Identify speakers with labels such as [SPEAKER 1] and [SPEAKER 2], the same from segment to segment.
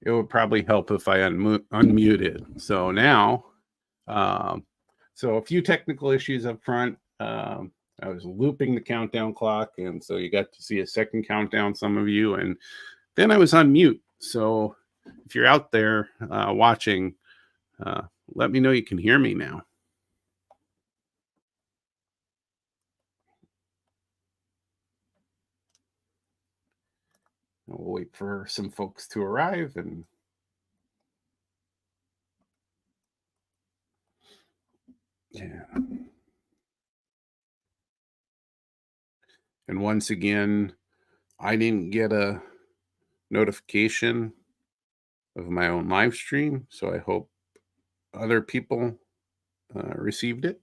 [SPEAKER 1] it would probably help if I unmuted. So now, so a few technical issues up front. I was looping the countdown clock, and so you got to see a second countdown, some of you, and then I was on mute. So if you're out there watching, let me know you can hear me now. We'll wait for some folks to arrive and yeah. And once again, I didn't get a notification of my own live stream, so I hope other people received it.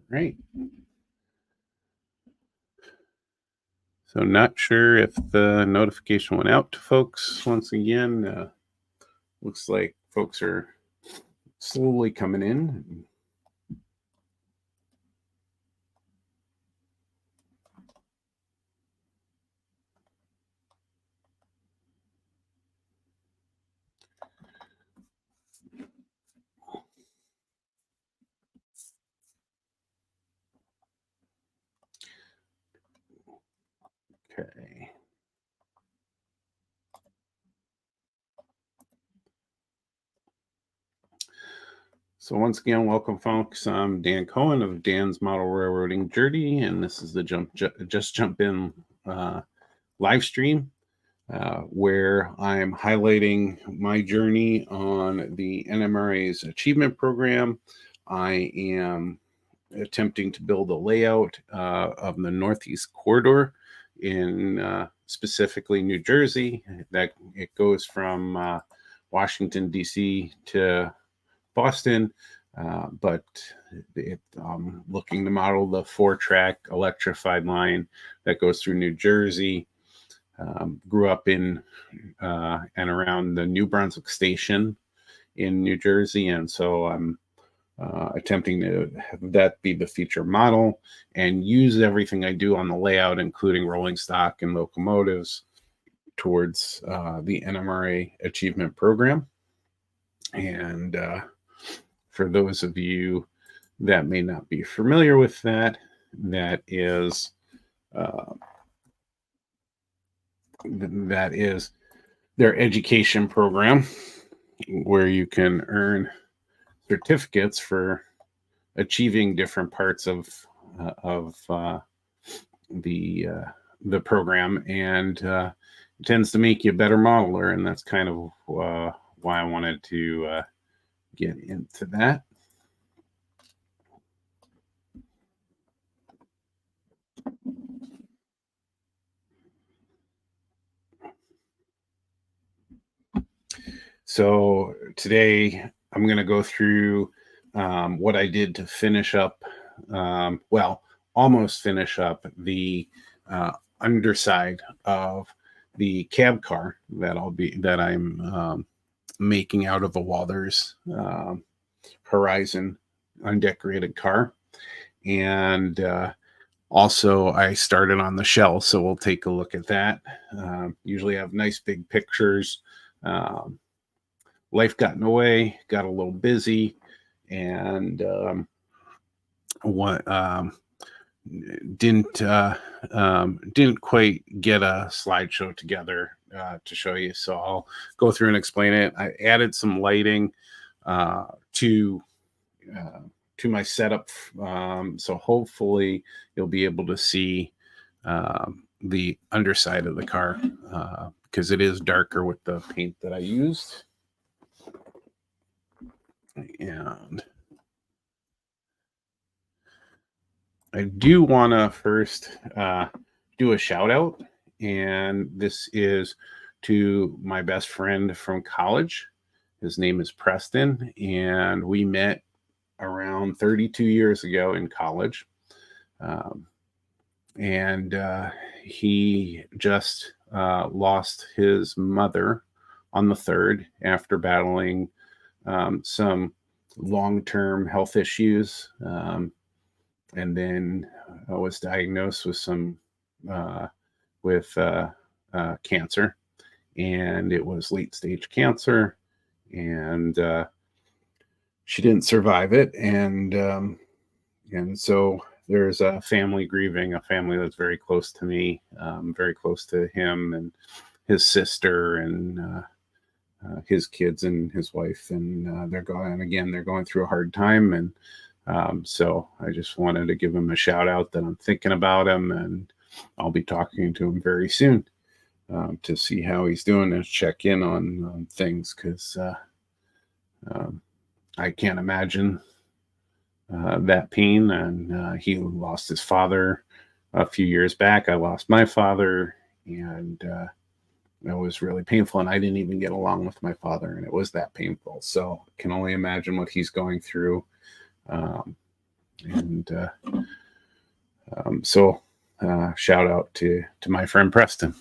[SPEAKER 1] Right. So not sure if the notification went out to folks. Once again, looks like folks are slowly coming in. Okay. So once again, welcome, folks. I'm Dan Cohen of Dan's Model Railroading Journey, and this is the Just Jump In live stream where I'm highlighting my journey on the NMRA's Achievement Program. I am attempting to build a layout of the Northeast Corridor in specifically New Jersey. That it goes from Washington, D.C. to Boston, but looking to model the 4-track electrified line that goes through New Jersey. Grew up in and around the New Brunswick station in New Jersey, and so I'm attempting to have that be the feature model and use everything I do on the layout, including rolling stock and locomotives, towards the NMRA Achievement Program. And for those of you that may not be familiar with that, that is their education program, where you can earn certificates for achieving different parts of the program, and it tends to make you a better modeler, and that's kind of why I wanted to get into that. So today I'm going to go through what I did to finish up, almost finish up the underside of the cab car that I'm making out of a Walther's Horizon undecorated car. And also I started on the shell, so we'll take a look at that. Usually have nice big pictures. Life got in the way, got a little busy, and didn't quite get a slideshow together to show you, so I'll go through and explain it. I added some lighting uh, to uh, to my setup, so hopefully you'll be able to see the underside of the car, because it is darker with the paint that I used. And I do want to first do a shout out, and this is to my best friend from college. His name is Preston, and we met around 32 years ago in college. Um, and he just lost his mother on the 3rd after battling some long-term health issues, and then was diagnosed with some with cancer, and it was late-stage cancer, and she didn't survive it, and so there's a family grieving, a family that's very close to me, very close to him and his sister and his kids and his wife, and they're going through a hard time, and so I just wanted to give him a shout out that I'm thinking about him, and I'll be talking to him very soon to see how he's doing and check in on things, because I can't imagine that pain. And he lost his father a few years back. I lost my father, and it was really painful. And I didn't even get along with my father, and it was that painful. So I can only imagine what he's going through. So shout out to my friend Preston.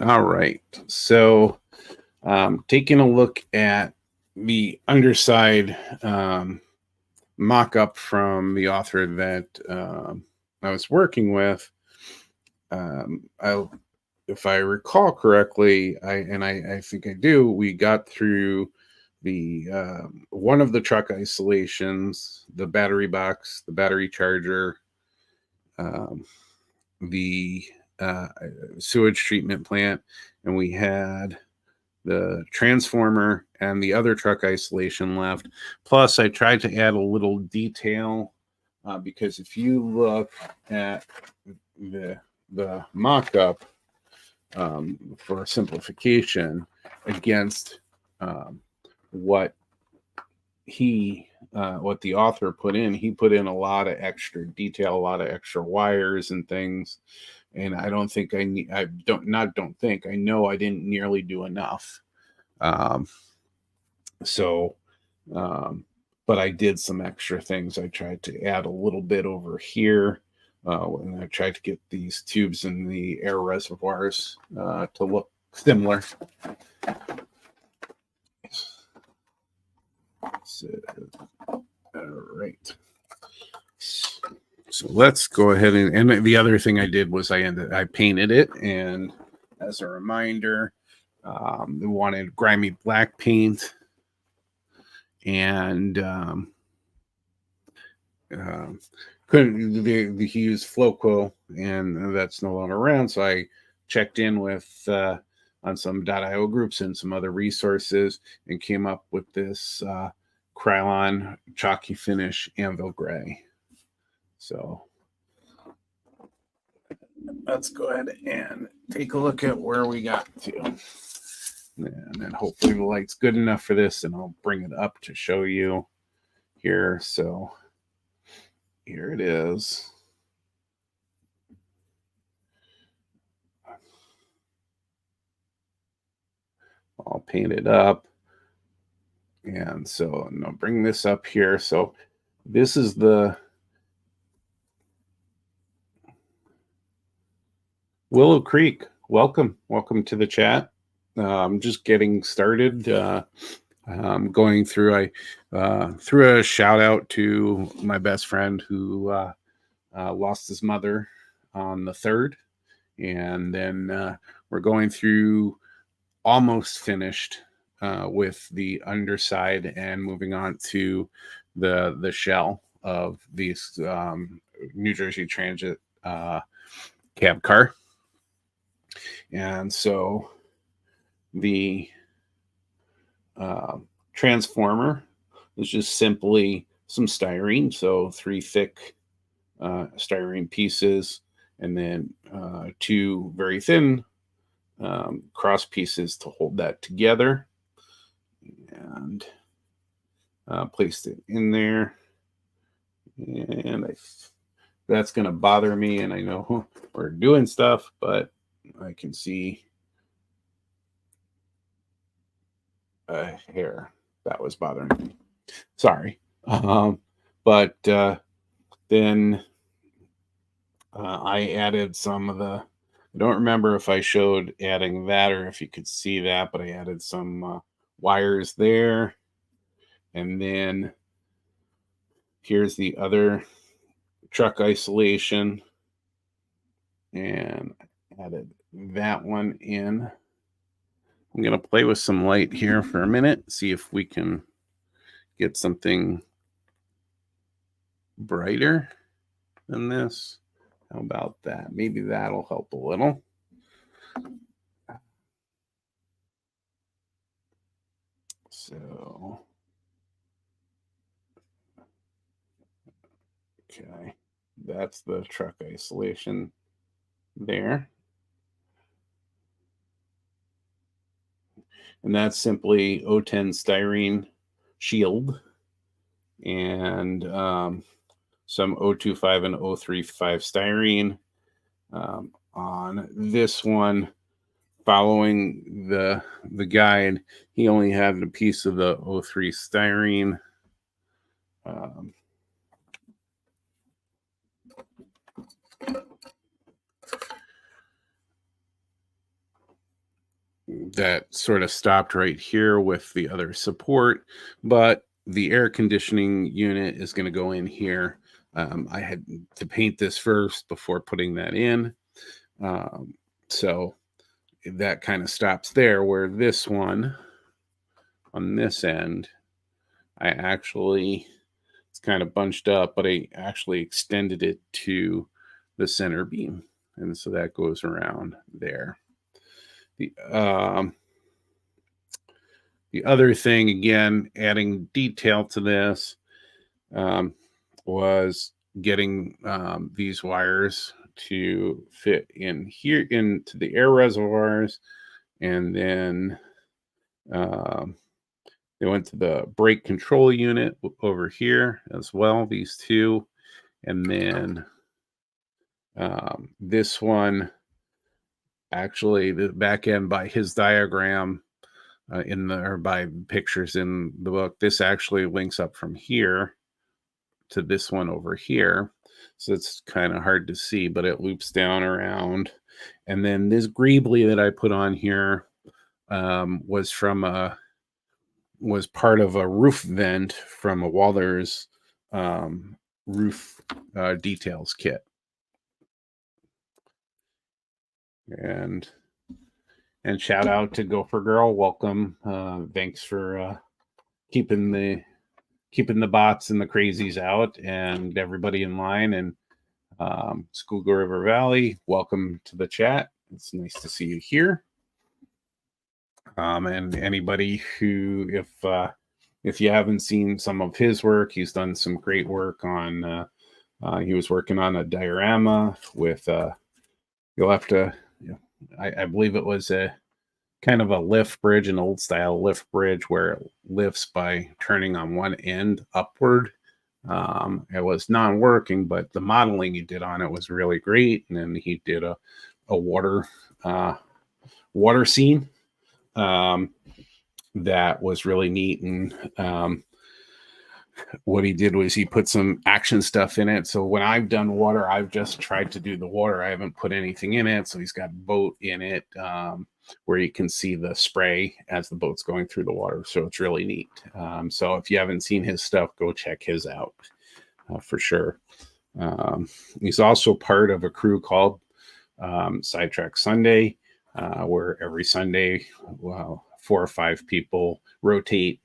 [SPEAKER 1] All right. So taking a look at the underside mock-up from the author that I was working with, if I recall correctly, I think I do, we got through the one of the truck isolations, the battery box, the battery charger, the sewage treatment plant, and we had the transformer and the other truck isolation left. Plus, I tried to add a little detail because if you look at the mock-up for simplification against what the author put in, he put in a lot of extra detail, a lot of extra wires and things, and I don't think I know I didn't nearly do enough. But I did some extra things. I tried to add a little bit over here, and I tried to get these tubes in the air reservoirs to look similar. So, all right. So let's go ahead and the other thing I did was I painted it, and as a reminder, we wanted grimy black paint, and couldn't he used Floquo, and that's no longer around, so I checked in with on some .io groups and some other resources and came up with this Krylon chalky finish anvil gray. So let's go ahead and take a look at where we got to, and then hopefully the light's good enough for this, and I'll bring it up to show you here. So here it is. I'll paint it up. And so I'll bring this up here. So this is the Willow Creek. Welcome to the chat. I'm just getting started. Going through, I threw a shout out to my best friend who lost his mother on the 3rd, and then we're going through, almost finished with the underside and moving on to the shell. of these New Jersey Transit cab car. And so the transformer is just simply some styrene, so 3 thick styrene pieces, and then 2 very thin cross pieces to hold that together. And placed it in there, and that's going to bother me, and I know we're doing stuff, but I can see a hair that was bothering me. Sorry. But then I added some of the, I don't remember if I showed adding that or if you could see that, but I added some wires there. And then here's the other truck isolation, and added that one in. I'm going to play with some light here for a minute, see if we can get something brighter than this. How about that? Maybe that'll help a little. So, okay, that's the truck isolation there. And that's simply O10 styrene shield and some O25 and O35 styrene. On this one, following the guide, he only had a piece of the O3 styrene. That sort of stopped right here with the other support, but the air conditioning unit is going to go in here. I had to paint this first before putting that in. So that kind of stops there, where this one on this end, it's kind of bunched up, but I actually extended it to the center beam. And so that goes around there. The other thing, again, adding detail to this, was getting these wires to fit in here into the air reservoirs, and then they went to the brake control unit over here as well, these two, and then this one, actually the back end by his diagram or by pictures in the book, this actually links up from here to this one over here. So it's kind of hard to see, but it loops down around. And then this greebly that I put on here was part of a roof vent from a Walther's roof details kit. And shout out to Gopher Girl. Welcome. Thanks for keeping the bots and the crazies out, and everybody in line. And Schuylkill River Valley, welcome to the chat. It's nice to see you here. And anybody who, if you haven't seen some of his work, he's done some great work on. He was working on a diorama with. You'll have to. I believe it was a kind of a lift bridge, an old style lift bridge where it lifts by turning on one end upward. It was non-working, but the modeling he did on it was really great. And then he did a water scene that was really neat. And what he did was he put some action stuff in it. So when I've done water, I've just tried to do the water. I haven't put anything in it. So he's got boat in it where you can see the spray as the boat's going through the water. So it's really neat. So if you haven't seen his stuff, go check his out for sure. He's also part of a crew called Sidetrack Sunday, where every Sunday, 4 or 5 people rotate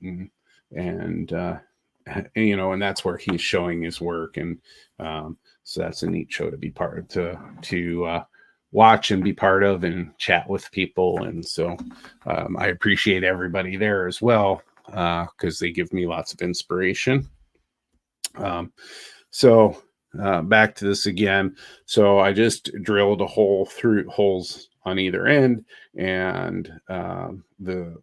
[SPEAKER 1] and you know, and that's where he's showing his work. And so that's a neat show to be part of, to watch and be part of and chat with people. And so I appreciate everybody there as well, because they give me lots of inspiration. So back to this again. So I just drilled a hole through holes on either end, and fed the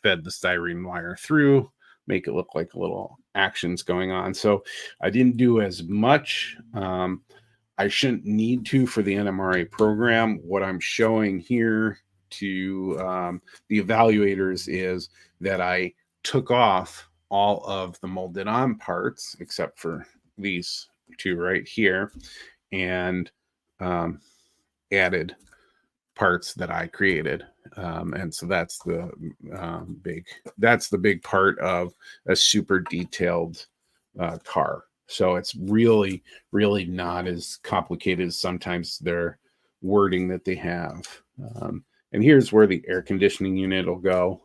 [SPEAKER 1] styrene wire through, make it look like a little actions going on. So I didn't do as much. I shouldn't need to for the NMRA program. What I'm showing here to the evaluators is that I took off all of the molded on parts except for these two right here, and added parts that I created. And so that's the big part of a super detailed car. So it's really, really not as complicated as sometimes their wording that they have. And here's where the air conditioning unit will go.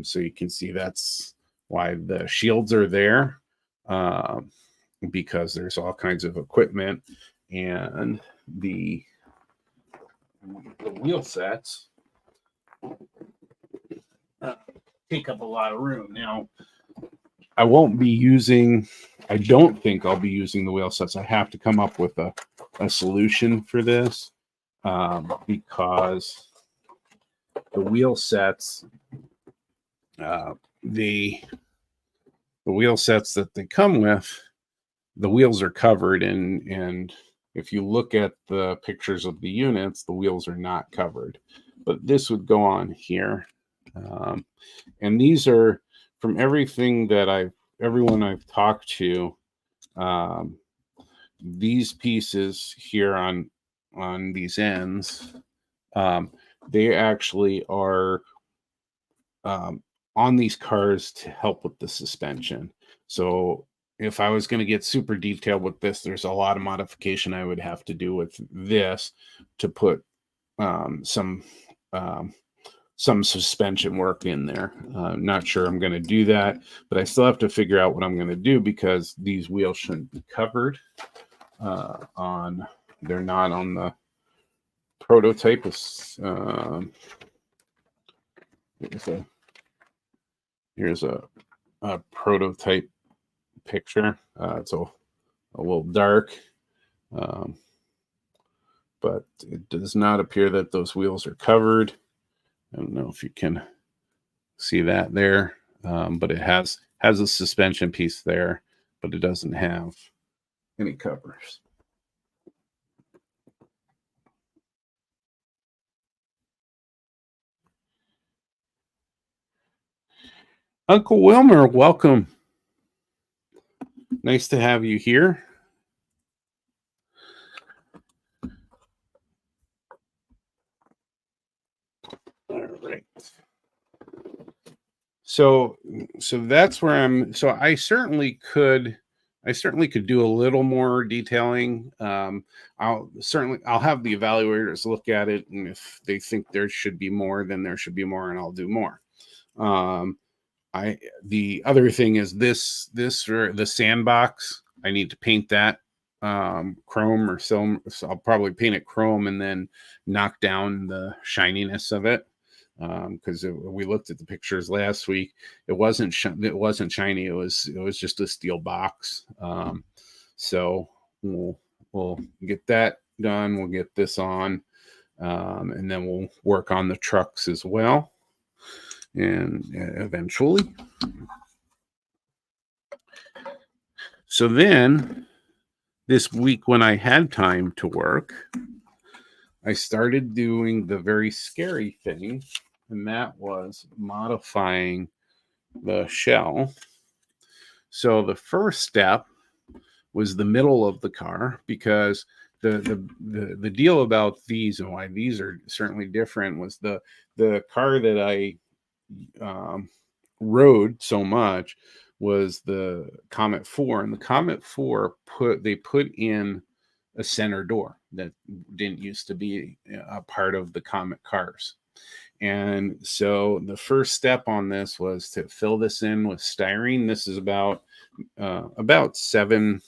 [SPEAKER 1] So you can see that's why the shields are there, because there's all kinds of equipment, and the wheel sets take up a lot of room. Now, I don't think I'll be using the wheel sets. I have to come up with a solution for this, because the wheel sets, the wheel sets that they come with, the wheels are covered, and if you look at the pictures of the units, the wheels are not covered. But this would go on here. And these are from everything that everyone I've talked to, these pieces here on these ends, they actually are on these cars to help with the suspension. So if I was going to get super detailed with this, there's a lot of modification I would have to do with this to put some suspension work in there. Not sure I'm going to do that, but I still have to figure out what I'm going to do, because these wheels shouldn't be covered they're not on the prototype. Here's a prototype picture. It's a little dark, but it does not appear that those wheels are covered. I don't know if you can see that there, but it has a suspension piece there, but it doesn't have any covers. Uncle Wilmer, welcome. Nice to have you here. All right. So that's where I'm. So I certainly could do a little more detailing. I'll have the evaluators look at it, and if they think there should be more, then there should be more, and I'll do more. The other thing is this or the sandbox. I need to paint that chrome or silver. So I'll probably paint it chrome and then knock down the shininess of it. Because we looked at the pictures last week, it wasn't shiny. It was just a steel box. So we'll get that done. We'll get this on, and then we'll work on the trucks as well. And eventually. So then this week, when I had time to work, I started doing the very scary thing, and that was modifying the shell. So the first step was the middle of the car, because the deal about these and why these are certainly different was the car that I rode so much was the Comet 4, and the Comet 4 put in a center door that didn't used to be a part of the Comet cars. And so the first step on this was to fill this in with styrene. This is about 7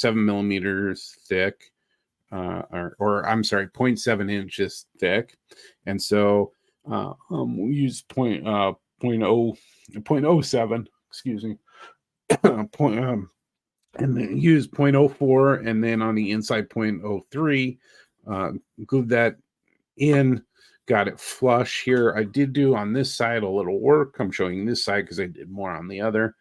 [SPEAKER 1] millimeters thick, or I'm sorry, 0.7 inches thick. And so we use 0.07, excuse me, point, and then use 0.04, and then on the inside 0.03, glued that in, got it flush here. I did do on this side a little work. I'm showing this side because I did more on the other.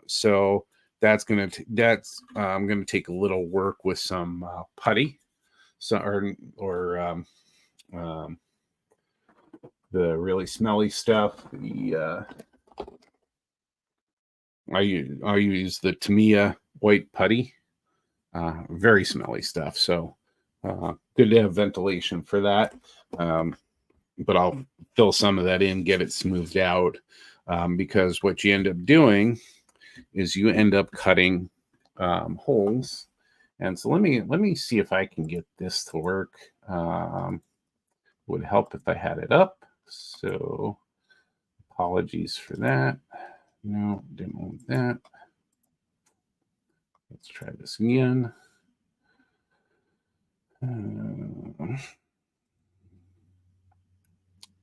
[SPEAKER 1] So I'm going to take a little work with some putty, or the really smelly stuff. I use the Tamiya white putty, very smelly stuff. So good to have ventilation for that. But I'll fill some of that in, get it smoothed out, because what you end up doing is you end up cutting holes. And so let me see if I can get this to work. Would help if I had it up. So apologies for that. No, didn't want that. Let's try this again.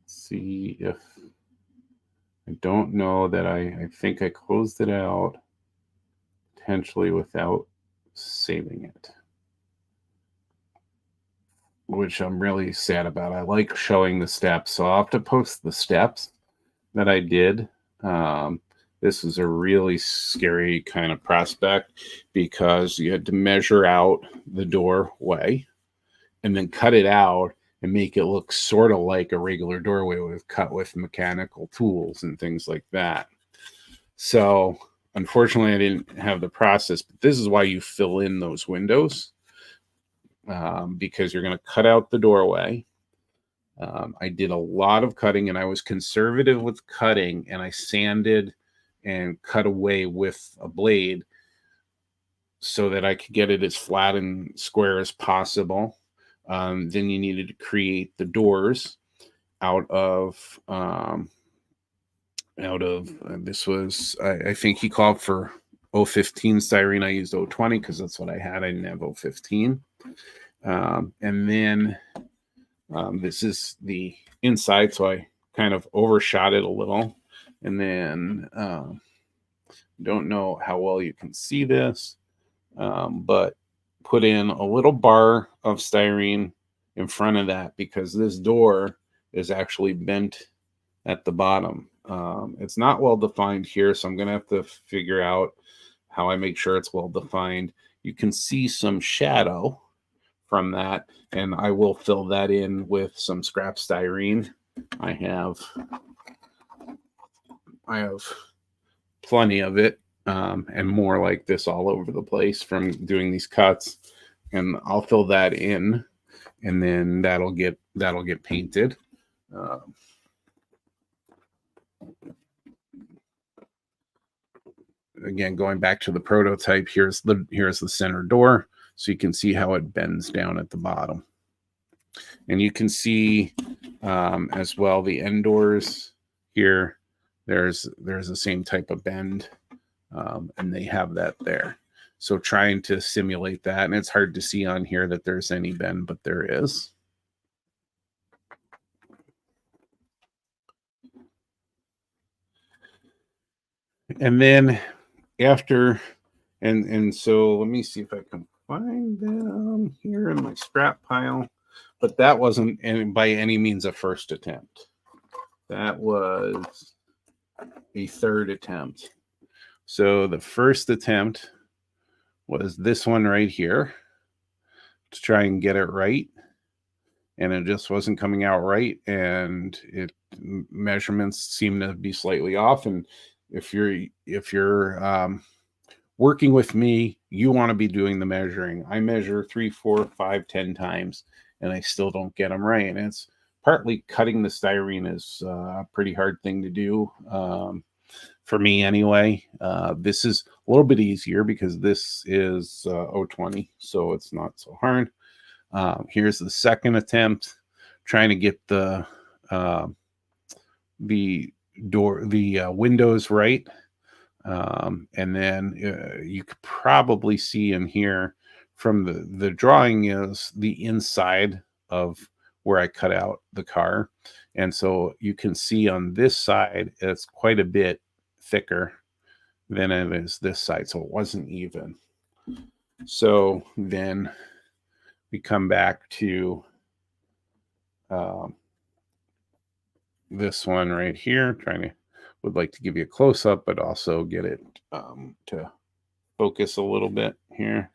[SPEAKER 1] See if I don't know that I think I closed it out potentially without saving it, which I'm really sad about. I like showing the steps, so I'll have to post the steps that I did. This was a really scary kind of prospect because you had to measure out the doorway and then cut it out and make it look sort of like a regular doorway cut with mechanical tools and things like that. So unfortunately, I didn't have the process, but this is why you fill in those windows, because you're going to cut out the doorway. I did a lot of cutting, and I was conservative with cutting, and I sanded and cut away with a blade so that I could get it as flat and square as possible. Then you needed to create the doors out of this was, I think he called for 015 styrene. I used 020 because that's what I had. I didn't have 015. And then this is the inside, so I kind of overshot it a little. And then don't know how well you can see this, but put in a little bar of styrene in front of that because this door is actually bent at the bottom. It's not well defined here, so I'm going to have to figure out how I make sure it's well defined. You can see some shadow from that, and I will fill that in with some scrap styrene. I have plenty of it, and more like this all over the place from doing these cuts, and I'll fill that in, and then that'll get painted. Again, going back to the prototype, here's the center door, so you can see how it bends down at the bottom, and you can see as well the end doors here. There's the same type of bend, and they have that there. So trying to simulate that, and it's hard to see on here that there's any bend, but there is. And then after, and so let me see if I can find them here in my scrap pile, but that wasn't by any means a first attempt. That was a third attempt. So the first attempt was this one right here to try and get it right, and it just wasn't coming out right, and measurements seem to be slightly off. And if you're working with me, you want to be doing the measuring. I measure 3, 4, 5, 10 times, and I still don't get them right. And it's partly cutting the styrene is a pretty hard thing to do. For me anyway. This is a little bit easier because this is 020, so it's not so hard. Here's the second attempt trying to get the windows right. And then you could probably see in here from the drawing is the inside of where I cut out the car. And so you can see on this side, it's quite a bit thicker than it is this side. So it wasn't even. So then we come back to this one right here, would like to give you a close up, but also get it to focus a little bit here.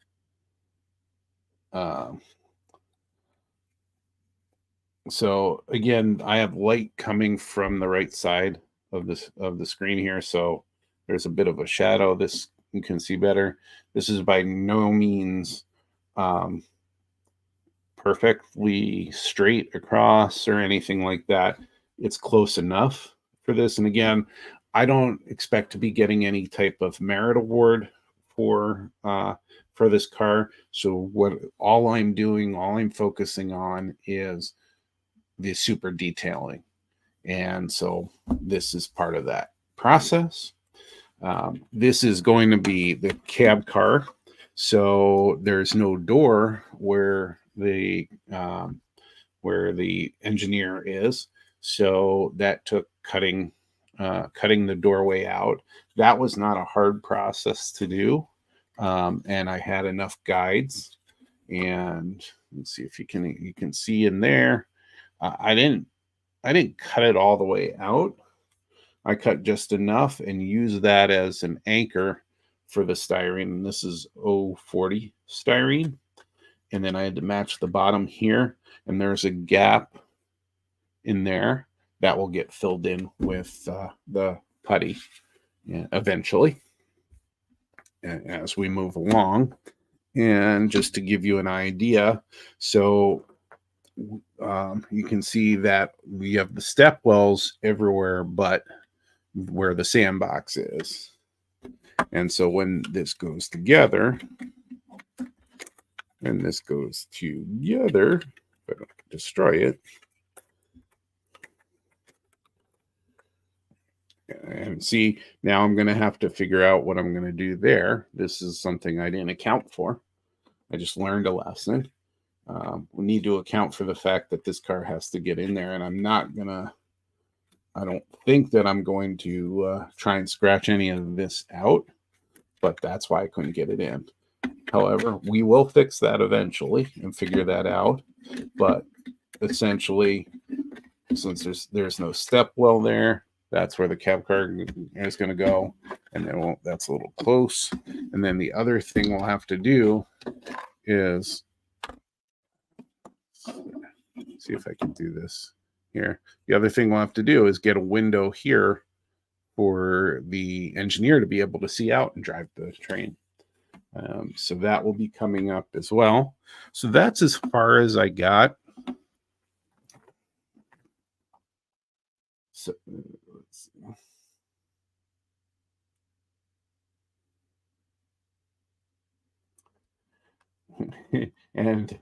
[SPEAKER 1] So again, I have light coming from the right side of the screen here. So there's a bit of a shadow. This you can see better. This is by no means perfectly straight across or anything like that. It's close enough for this. And again, I don't expect to be getting any type of merit award for this car. So all I'm focusing on is the super detailing. And so this is part of that process. This is going to be the cab car. So there's no door where the engineer is. So that took cutting the doorway out. That was not a hard process to do. And I had enough guides, and let's see if you can see in there. I didn't cut it all the way out. I cut just enough and use that as an anchor for the styrene. And this is 040 styrene. And then I had to match the bottom here. And there's a gap in there that will get filled in with the putty eventually as we move along. And just to give you an idea, so you can see that we have the step wells everywhere but where the sandbox is. And so when this goes together, and this goes together, if I don't destroy it, and see, now I'm going to have to figure out what I'm going to do there. This is something I didn't account for. I just learned a lesson. We need to account for the fact that this car has to get in there, and I don't think that I'm going to try and scratch any of this out, but that's why I couldn't get it in. However, we will fix that eventually and figure that out. But essentially, since there's no step well there, that's where the cab car is going to go. And then that's a little close. And then the other thing we'll have to do is, see if I can do this here. The other thing we'll have to do is get a window here for the engineer to be able to see out and drive the train. So that will be coming up as well. So that's as far as I got. So let's see. and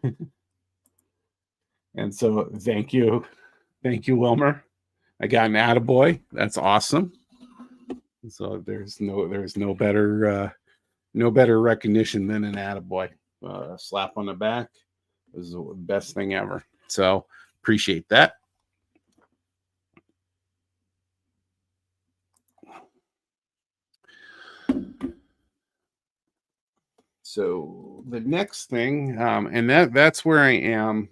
[SPEAKER 1] so thank you, Wilmer. I got an attaboy. That's awesome. So there's no better recognition than an attaboy. Slap on the back is the best thing ever. So appreciate that. So the next thing, and that's where I am.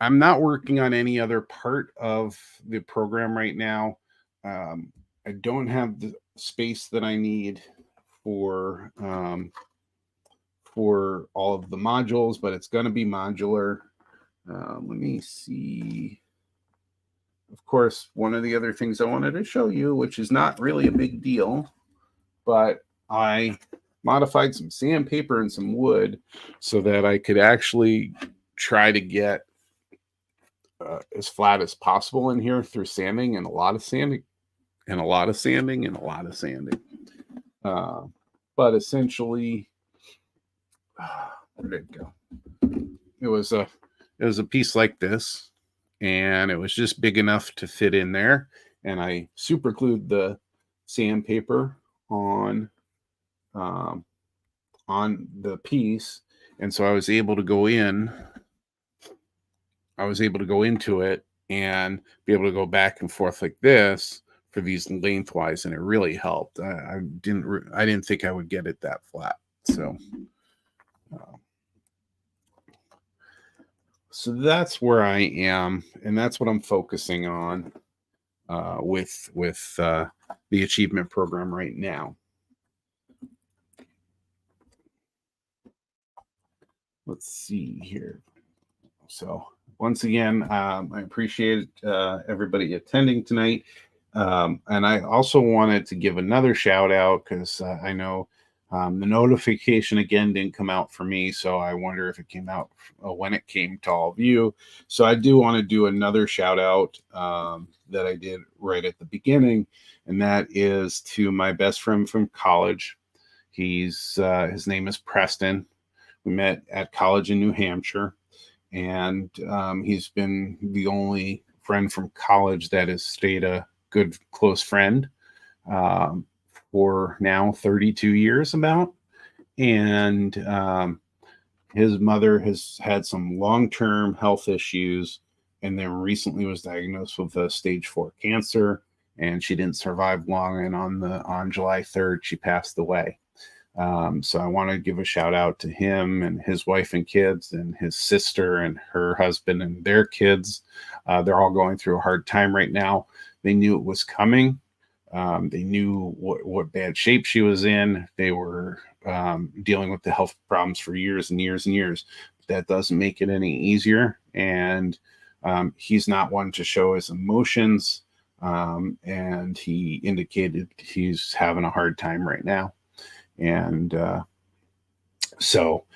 [SPEAKER 1] I'm not working on any other part of the program right now. I don't have the space that I need for all of the modules, but it's going to be modular. Let me see. Of course, one of the other things I wanted to show you, which is not really a big deal, but I modified some sandpaper and some wood so that I could actually try to get as flat as possible in here through sanding and a lot of sanding and a lot of sanding and a lot of sanding. But essentially, where did it go? It was it was a piece like this, and it was just big enough to fit in there. And I super glued the sandpaper um, on the piece, and so I was able to go in. I was able to go into it and be able to go back and forth like this for these lengthwise, and it really helped. I didn't think I would get it that flat, so. So that's where I am, and that's what I'm focusing on with the achievement program right now. Let's see here. So once again, I appreciate everybody attending tonight, and I also wanted to give another shout out because I know the notification again didn't come out for me, so I wonder if it came out when it came to all of you. So I do want to do another shout out that I did right at the beginning, and that is to my best friend from college. His name is Preston. We met at college in New Hampshire, and he's been the only friend from college that has stayed a good close friend. For now 32 years about, and his mother has had some long-term health issues, and then recently was diagnosed with a stage 4 cancer, and she didn't survive long, and on July 3rd she passed away. So I want to give a shout out to him and his wife and kids, and his sister and her husband and their kids. They're all going through a hard time right now. They knew it was coming. They knew what bad shape she was in. They were dealing with the health problems for years and years and years. That doesn't make it any easier. And he's not one to show his emotions. And he indicated he's having a hard time right now. And so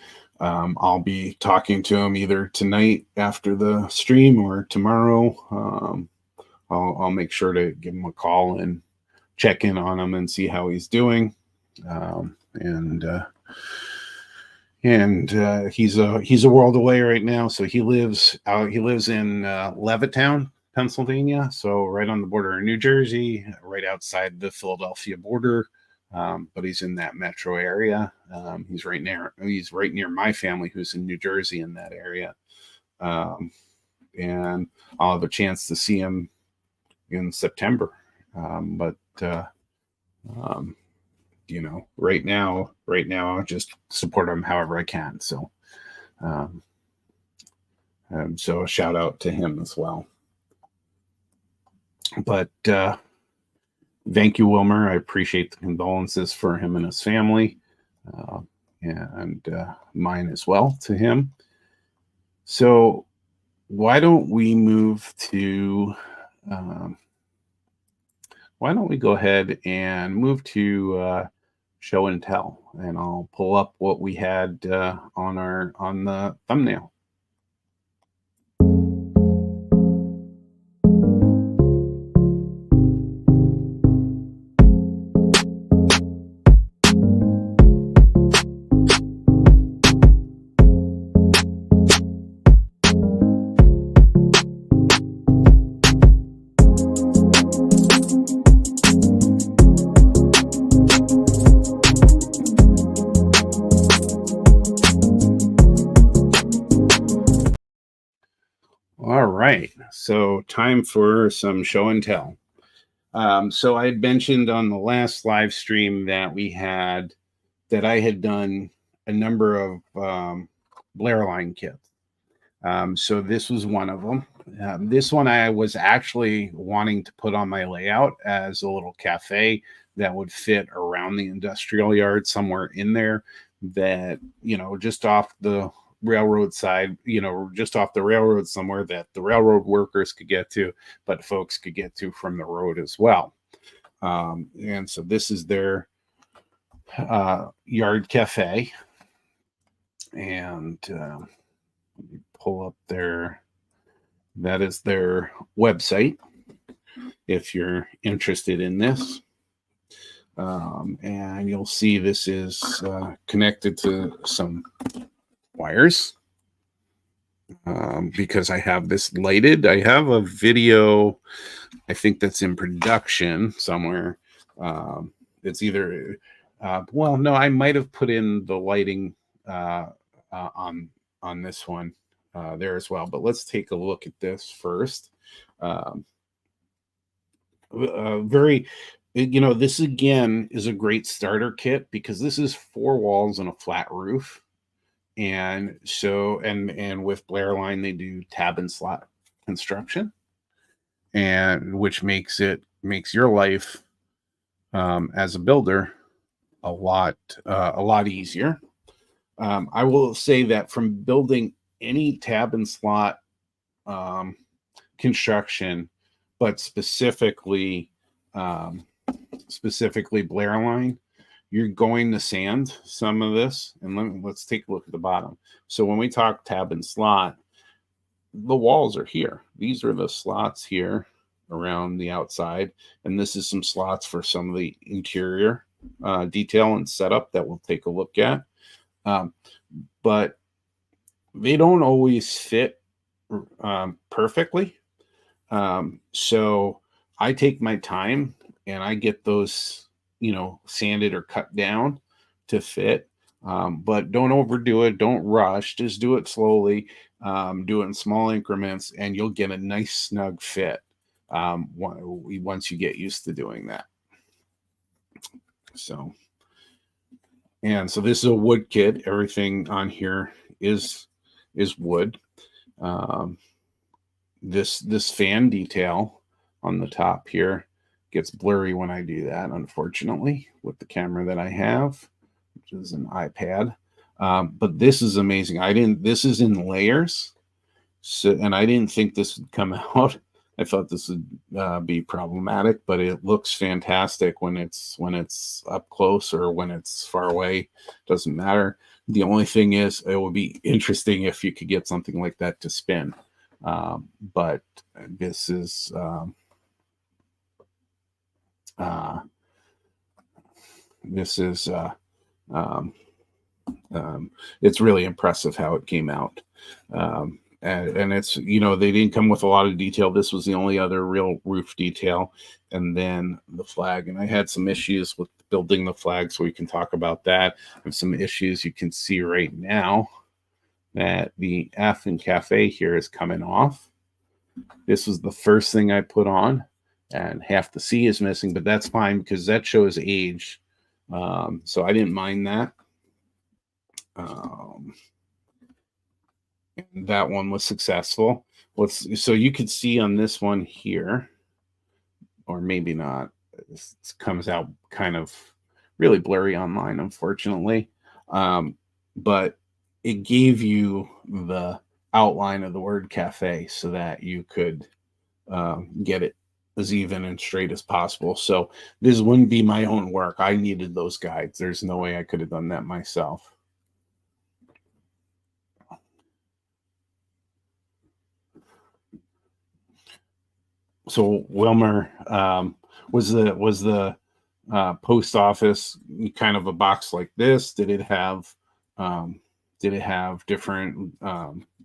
[SPEAKER 1] I'll be talking to him either tonight after the stream or tomorrow. I'll make sure to give him a call and check in on him and see how he's doing. And he's a world away right now. So he lives in Levittown, Pennsylvania. So right on the border of New Jersey, right outside the Philadelphia border. But he's in that metro area. He's right near my family, who's in New Jersey in that area. And I'll have a chance to see him in September. But right now I'll just support him however I can. So, so a shout out to him as well. But thank you, Wilmer. I appreciate the condolences for him and his family, and mine as well to him. So why don't we move to why don't we go ahead and move to show and tell, and I'll pull up what we had on the thumbnail. All right, so time for some show and tell. So I had mentioned on the last live stream that I had done a number of Blair line kits. So this was one of them. This one I was actually wanting to put on my layout as a little cafe that would fit around the industrial yard somewhere in there, that, just off the railroad side, just off the railroad somewhere that the railroad workers could get to, but folks could get to from the road as well. And so this is their yard cafe, and pull up that is their website if you're interested in this. And you'll see this is connected to some wires. because I have this lighted. I have a video, I think that's in production somewhere. It's either, well, no, I might have put in the lighting uh, on this one there as well. But let's take a look at this first. Um, very, this again is a great starter kit because this is 4 walls and a flat roof. And so, and with Blairline, they do tab and slot construction, and which makes your life as a builder a lot easier. I will say that from building any tab and slot um, construction, but specifically Blairline, you're going to sand some of this. And let's take a look at the bottom. So when we talk tab and slot, the walls are here. These are the slots here around the outside, and this is some slots for some of the interior detail and setup that we'll take a look at. But they don't always fit perfectly. So I take my time and I get those, sanded or cut down to fit. But don't overdo it. Don't rush. Just do it slowly. Do it in small increments, and you'll get a nice snug fit once you get used to doing that. So this is a wood kit. Everything on here is wood. This fan detail on the top here gets blurry when I do that, unfortunately, with the camera that I have, which is an iPad. But this is amazing. This is in layers. So, and I didn't think this would come out. I thought this would be problematic, but it looks fantastic when it's up close or when it's far away. Doesn't matter. The only thing is, it would be interesting if you could get something like that to spin. But this is it's really impressive how it came out. And it's, they didn't come with a lot of detail. This was the only other real roof detail. And then the flag. And I had some issues with building the flag, so we can talk about that. And some issues you can see right now that the F in cafe here is coming off. This was the first thing I put on, and half the C is missing, but that's fine because that shows age. So I didn't mind that. And that one was successful. So you could see on this one here, or maybe not, this comes out kind of really blurry online, unfortunately. But it gave you the outline of the word cafe so that you could get it as even and straight as possible. So this wouldn't be my own work. I needed those guides. There's no way I could have done that myself. So Wilmer, was the post office kind of a box like this? Did it have different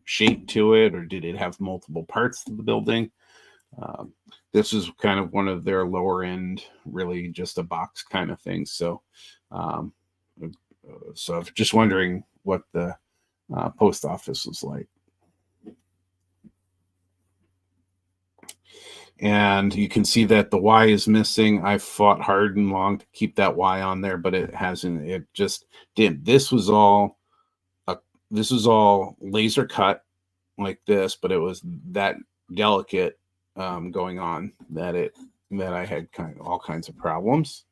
[SPEAKER 1] shape to it, or did it have multiple parts to the building? This is kind of one of their lower end, really just a box kind of thing. So so just wondering what the post office was like. And you can see that the Y is missing. I fought hard and long to keep that Y on there, but it hasn't. It just didn't. This was all laser cut like this, but it was that delicate going on that I had all kinds of problems.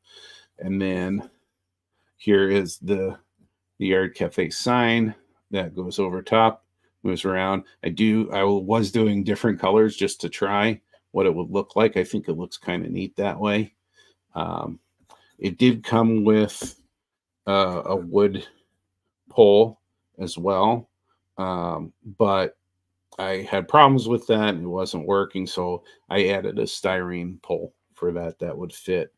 [SPEAKER 1] And then here is the Yard Cafe sign that goes over top, moves around. I was doing different colors just to try what it would look like. I think it looks kind of neat that way. It did come with a wood pole as well, but I had problems with that and it wasn't working, so I added a styrene pole for that would fit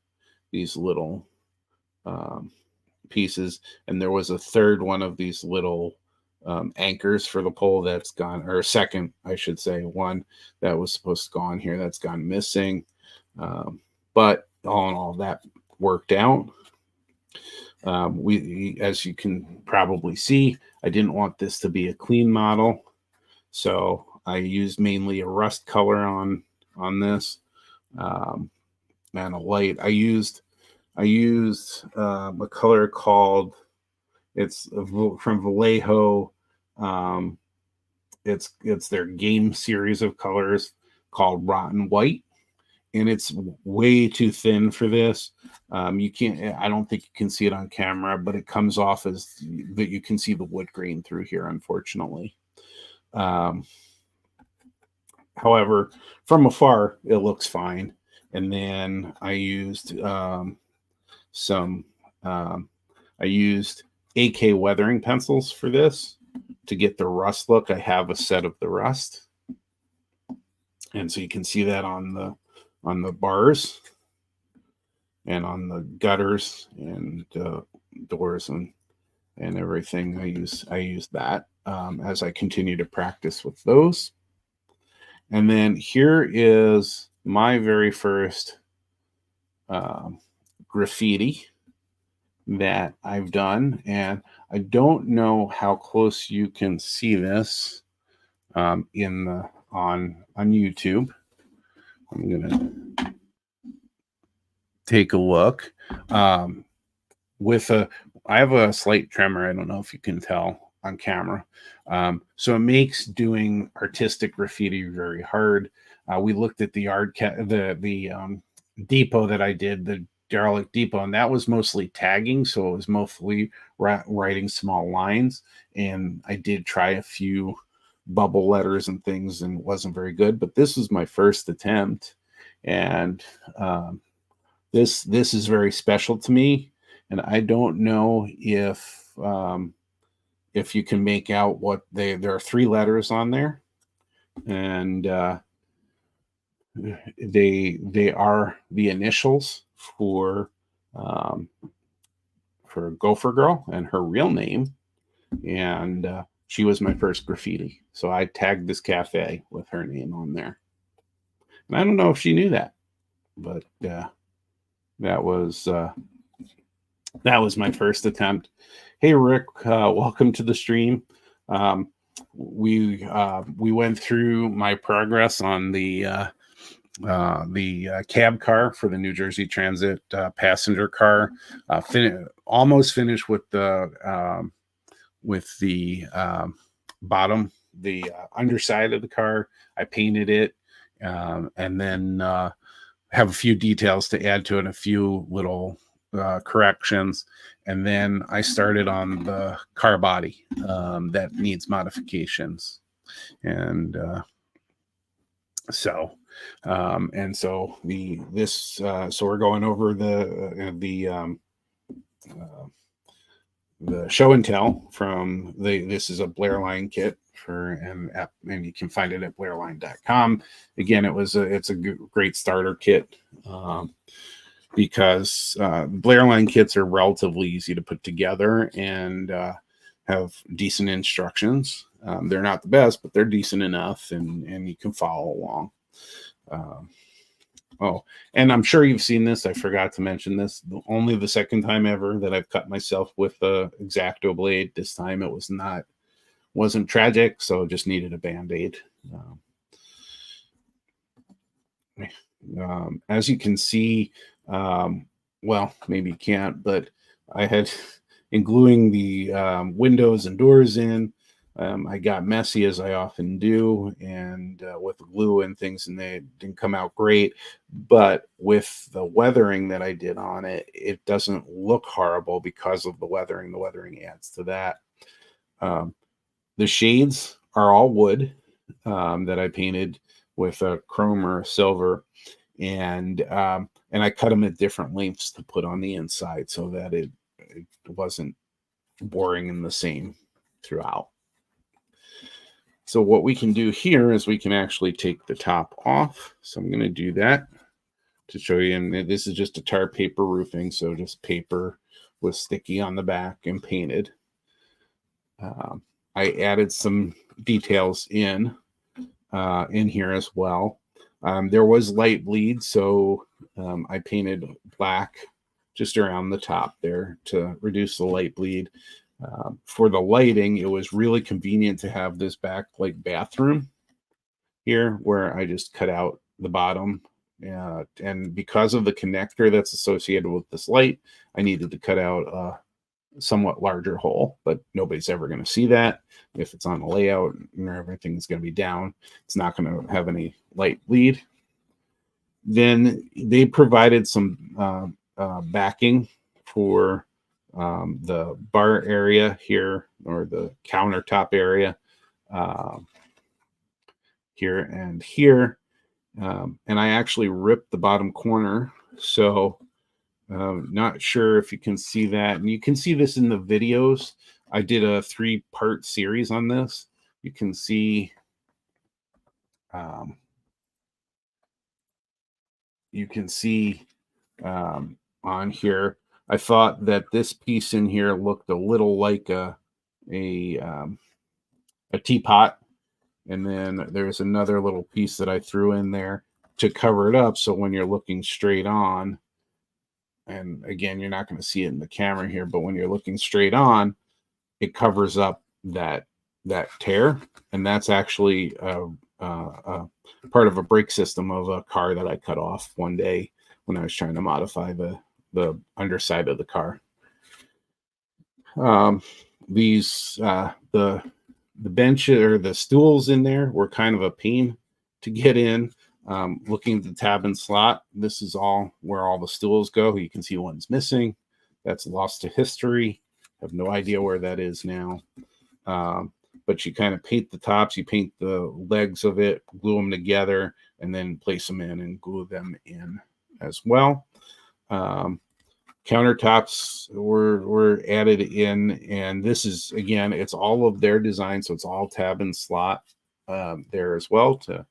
[SPEAKER 1] these little pieces. And there was a third one of these little anchors for the pole that's gone, or second, I should say, one that was supposed to go on here that's gone missing. But all in all, that worked out. As you can probably see, I didn't want this to be a clean model, so I used mainly a rust color on this, and a light. I used a color called, it's from Vallejo. It's their game series of colors called Rotten White, and it's way too thin for this. You can't, I don't think you can see it on camera, but it comes off as that you can see the wood grain through here, unfortunately. However, from afar, it looks fine. And then I used I used AK weathering pencils for this to get the rust look. I have a set of the rust, and so you can see that on the bars and on the gutters and doors and everything. I use that as I continue to practice with those. And then here is my very first graffiti that I've done, and I don't know how close you can see this on YouTube. I'm gonna take a look. I have a slight tremor. I don't know if you can tell on camera. So it makes doing artistic graffiti very hard. We looked at the depot that I did, the derelict depot, and that was mostly tagging, so it was mostly writing small lines, and I did try a few bubble letters and things, and it wasn't very good. But this was my first attempt, and this is very special to me, and I don't know if you can make out what there are 3 letters on there, and they are the initials for Gopher Girl and her real name, and she was my first graffiti, so I tagged this cafe with her name on there. And I don't know if she knew that, but that was my first attempt. Hey Rick, welcome to the stream. We went through my progress on the cab car for the New Jersey Transit passenger car. Almost finished with the bottom, the underside of the car. I painted it, and then have a few details to add to it, a few little corrections, and then I started on the car body that needs modifications, and so we're going over the show and tell from this is a Blairline kit and you can find it at blairline.com. Again, it's a great starter kit because Blairline kits are relatively easy to put together and have decent instructions. They're not the best, but they're decent enough, and you can follow along. And I'm sure you've seen this. I forgot to mention this. Only the second time ever that I've cut myself with a X-Acto blade. This time it wasn't tragic, so just needed a Band-Aid. As you can see, well, maybe you can't, but I had, in gluing the windows and doors in, I got messy, as I often do, and with glue and things, and they didn't come out great. But with the weathering that I did on it, it doesn't look horrible because of the weathering. The weathering adds to that. The shades are all wood that I painted with a chrome or a silver, and I cut them at different lengths to put on the inside so that it wasn't boring and the same throughout. So what we can do here is we can actually take the top off. So I'm going to do that to show you. And this is just a tar paper roofing, so just paper with sticky on the back and painted. I added some details in here as well. There was light bleed, so I painted black just around the top there to reduce the light bleed. For the lighting, it was really convenient to have this backlight bathroom here where I just cut out the bottom. And because of the connector that's associated with this light, I needed to cut out a somewhat larger hole, but nobody's ever going to see that. If it's on the layout and everything's going to be down, it's not going to have any light bleed. Then they provided some backing for the bar area here, or the countertop area here and here. And I actually ripped the bottom corner. So not sure if you can see that. And you can see this in the videos. I did a 3-part series on this. You can see on here, I thought that this piece in here looked a little like a teapot. And then there's another little piece that I threw in there to cover it up. So when you're looking straight on, and again, you're not going to see it in the camera here, but when you're looking straight on, it covers up that tear. And that's actually part of a brake system of a car that I cut off one day when I was trying to modify the underside of the car. The bench or the stools in there were kind of a pain to get in. Looking at the tab and slot, this is all where all the stools go. You can see one's missing. That's lost to history. I have no idea where that is now. But you kind of paint the tops, you paint the legs of it, glue them together, and then place them in and glue them in as well. Countertops were added in, and this is, again, it's all of their design, so it's all tab and slot there as well to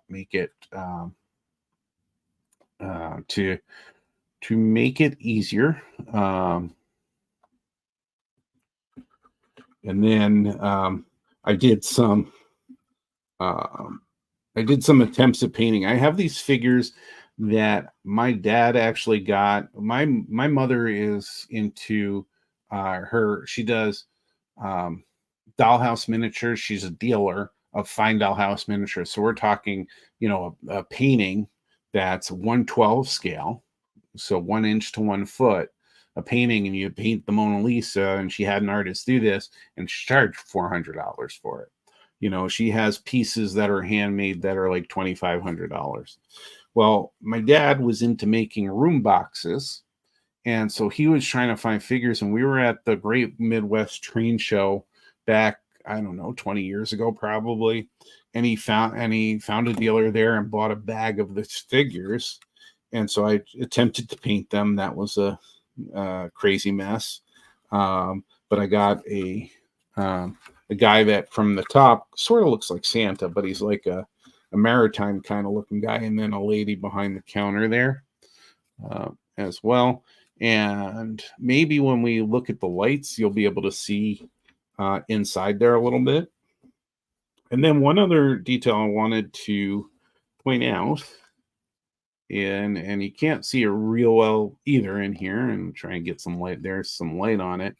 [SPEAKER 1] make it to make it easier. And then I did some attempts at painting. I have these figures that my dad actually got. My mother is into she does dollhouse miniatures. She's a dealer of fine dollhouse miniatures. So we're talking, a painting that's 1/12 scale, so 1 inch to 1 foot, a painting, and you paint the Mona Lisa, and she had an artist do this, and she charged $400 for it. She has pieces that are handmade that are like $2,500. Well, my dad was into making room boxes, and so he was trying to find figures, and we were at the Great Midwest Train Show back, I don't know, 20 years ago probably, and he found a dealer there and bought a bag of the figures, and so I attempted to paint them. That was a crazy mess, but I got a guy that from the top sort of looks like Santa, but he's like a maritime kind of looking guy, and then a lady behind the counter there as well. And maybe when we look at the lights, you'll be able to see inside there a little bit. And then one other detail I wanted to point out, and you can't see it real well either in here, and try and get some light. There's some light on it.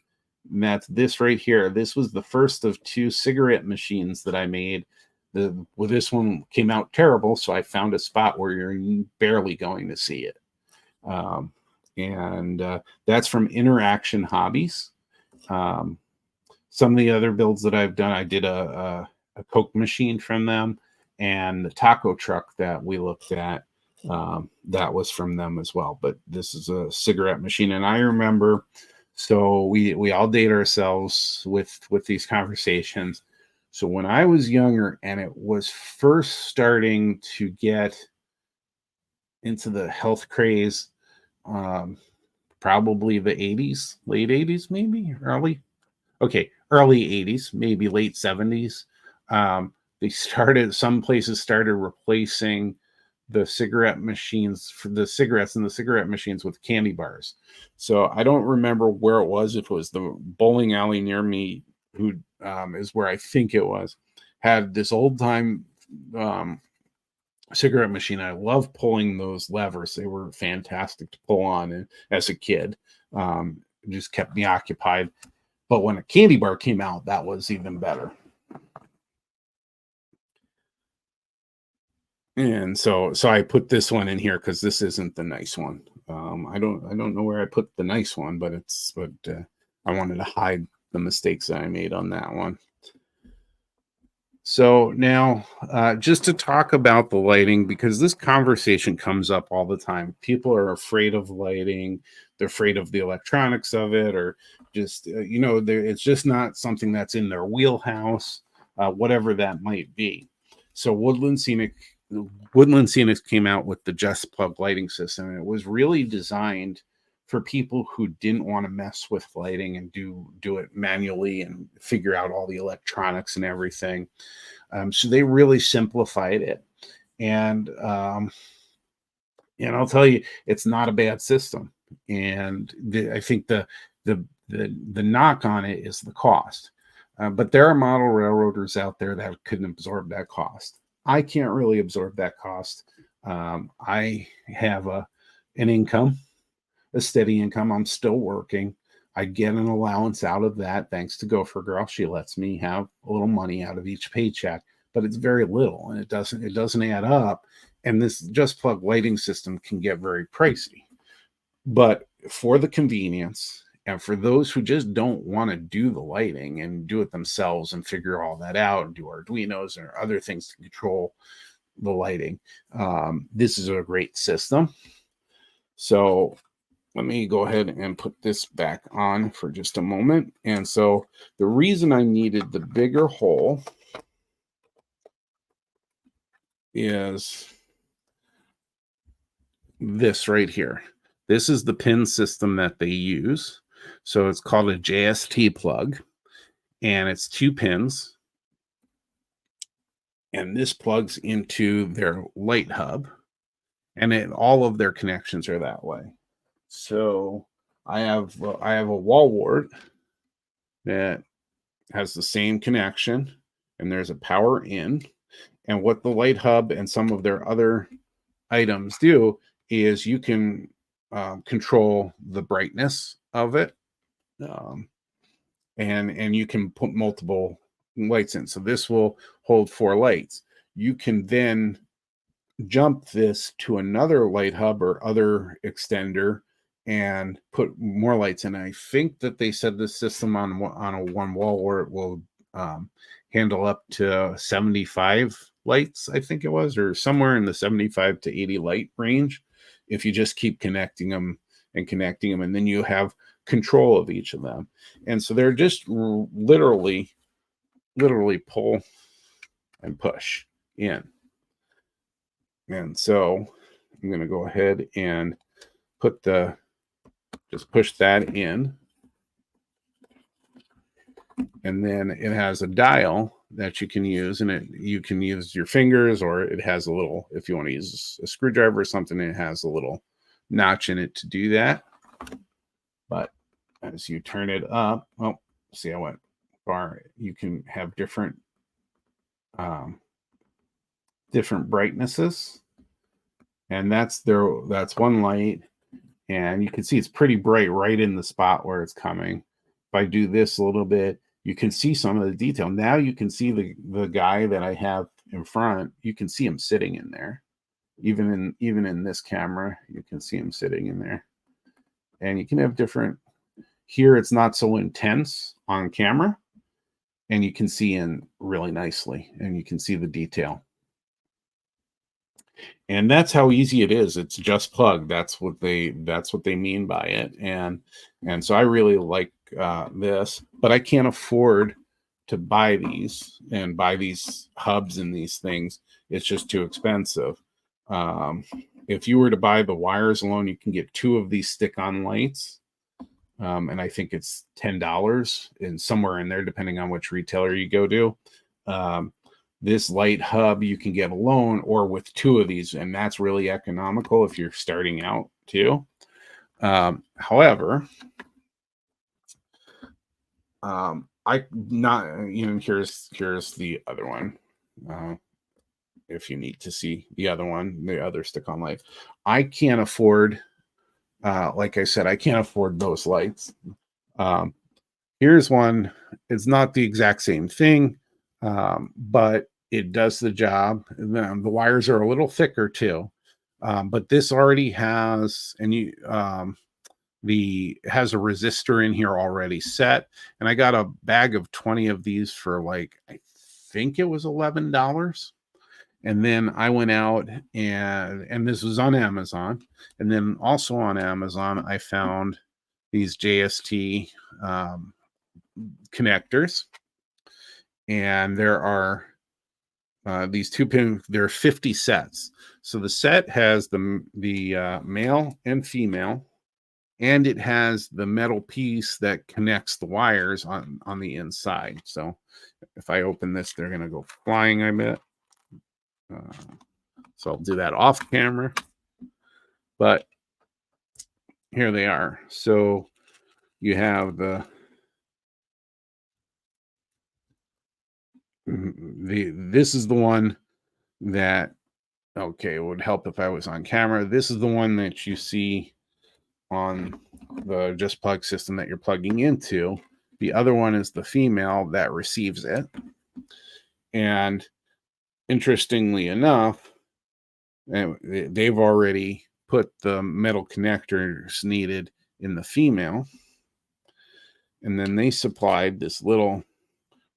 [SPEAKER 1] And that's this right here. This was the first of 2 cigarette machines that I made. This one came out terrible, so I found a spot where you're barely going to see it. And that's from Interaction Hobbies. Some of the other builds that I've done, I did a Coke machine from them, and the taco truck that we looked at, that was from them as well. But this is a cigarette machine, and I remember, so we all date ourselves with these conversations. So when I was younger and it was first starting to get into the health craze, probably the 80s, late 80s, maybe early 80s, maybe late 70s. Some places started replacing the cigarette machines for the cigarettes and the cigarette machines with candy bars. So I don't remember where it was, if it was the bowling alley near me who is where I think it was, had this old time cigarette machine. I love pulling those levers. They were fantastic to pull on and, as a kid. It just kept me occupied. But when a candy bar came out, that was even better. And so I put this one in here because this isn't the nice one. I don't know where I put the nice one, but I wanted to hide the mistakes that I made on that one. So now, just to talk about the lighting, because this conversation comes up all the time. People are afraid of lighting. They're afraid of the electronics of it, or just, it's just not something that's in their wheelhouse, whatever that might be. So Woodland Scenic came out with the Just Plug lighting system, and it was really designed for people who didn't want to mess with lighting and do it manually and figure out all the electronics and everything. So they really simplified it, and I'll tell you, it's not a bad system. And I think the knock on it is the cost. But there are model railroaders out there that couldn't absorb that cost. I can't really absorb that cost. I have an income, a steady income. I'm still working. I get an allowance out of that thanks to Gopher Girl. She lets me have a little money out of each paycheck, but it's very little, and it doesn't add up. And this Just Plug lighting system can get very pricey. But for the convenience and for those who just don't want to do the lighting and do it themselves and figure all that out and do Arduinos or other things to control the lighting, this is a great system. So let me go ahead and put this back on for just a moment. And so the reason I needed the bigger hole is this right here. This is the pin system that they use. So it's called a JST plug, and it's 2 pins. And this plugs into their light hub, and all of their connections are that way. So I have a wall wart that has the same connection, and there's a power in. And what the light hub and some of their other items do is you can control the brightness of it, and you can put multiple lights in. So this will hold 4 lights. You can then jump this to another light hub or other extender and put more lights in. I think that they said this system on a one wall where it will handle up to 75 lights, I think it was, or somewhere in the 75 to 80 light range, if you just keep connecting them, and then you have control of each of them. And so they're just literally pull and push in. And so I'm going to go ahead and just push that in. And then it has a dial that you can use, and you can use your fingers, or it has a little, if you want to use a screwdriver or something, it has a little notch in it to do that. But as you turn it up, see, I went far. You can have different brightnesses, and that's one light, and you can see it's pretty bright right in the spot where it's coming. If I do this a little bit, you can see some of the detail. Now you can see the guy that I have in front. You can see him sitting in there. Even in this camera, you can see him sitting in there. And you can have different. Here it's not so intense on camera, and you can see in really nicely, and you can see the detail. And that's how easy it is. It's Just Plug. That's what they mean by it. And so I really like this, but I can't afford to buy these hubs and these things. It's just too expensive. If you were to buy the wires alone, you can get 2 of these stick-on lights. And I think it's $10 and somewhere in there, depending on which retailer you go to. This light hub you can get alone or with 2 of these, and that's really economical if you're starting out too. However, here's the other one. If you need to see the other one, the other stick-on light. I can't afford, like I said, I can't afford those lights. Here's one. It's not the exact same thing, but it does the job. And then the wires are a little thicker too. But this already has, has a resistor in here already set. And I got a bag of 20 of these for like, I think it was $11. And then I went out and this was on Amazon. And then also on Amazon, I found these JST connectors. And there are these 2-pin, there are 50 sets. So the set has the male and female, and it has the metal piece that connects the wires on the inside. So if I open this, they're going to go flying, I bet. So I'll do that off camera. But here they are. So you have this is the one that, okay, it would help if I was on camera. This is the one that you see on the Just Plug system that you're plugging into. The other one is the female that receives it. And interestingly enough, they've already put the metal connectors needed in the female. And then they supplied this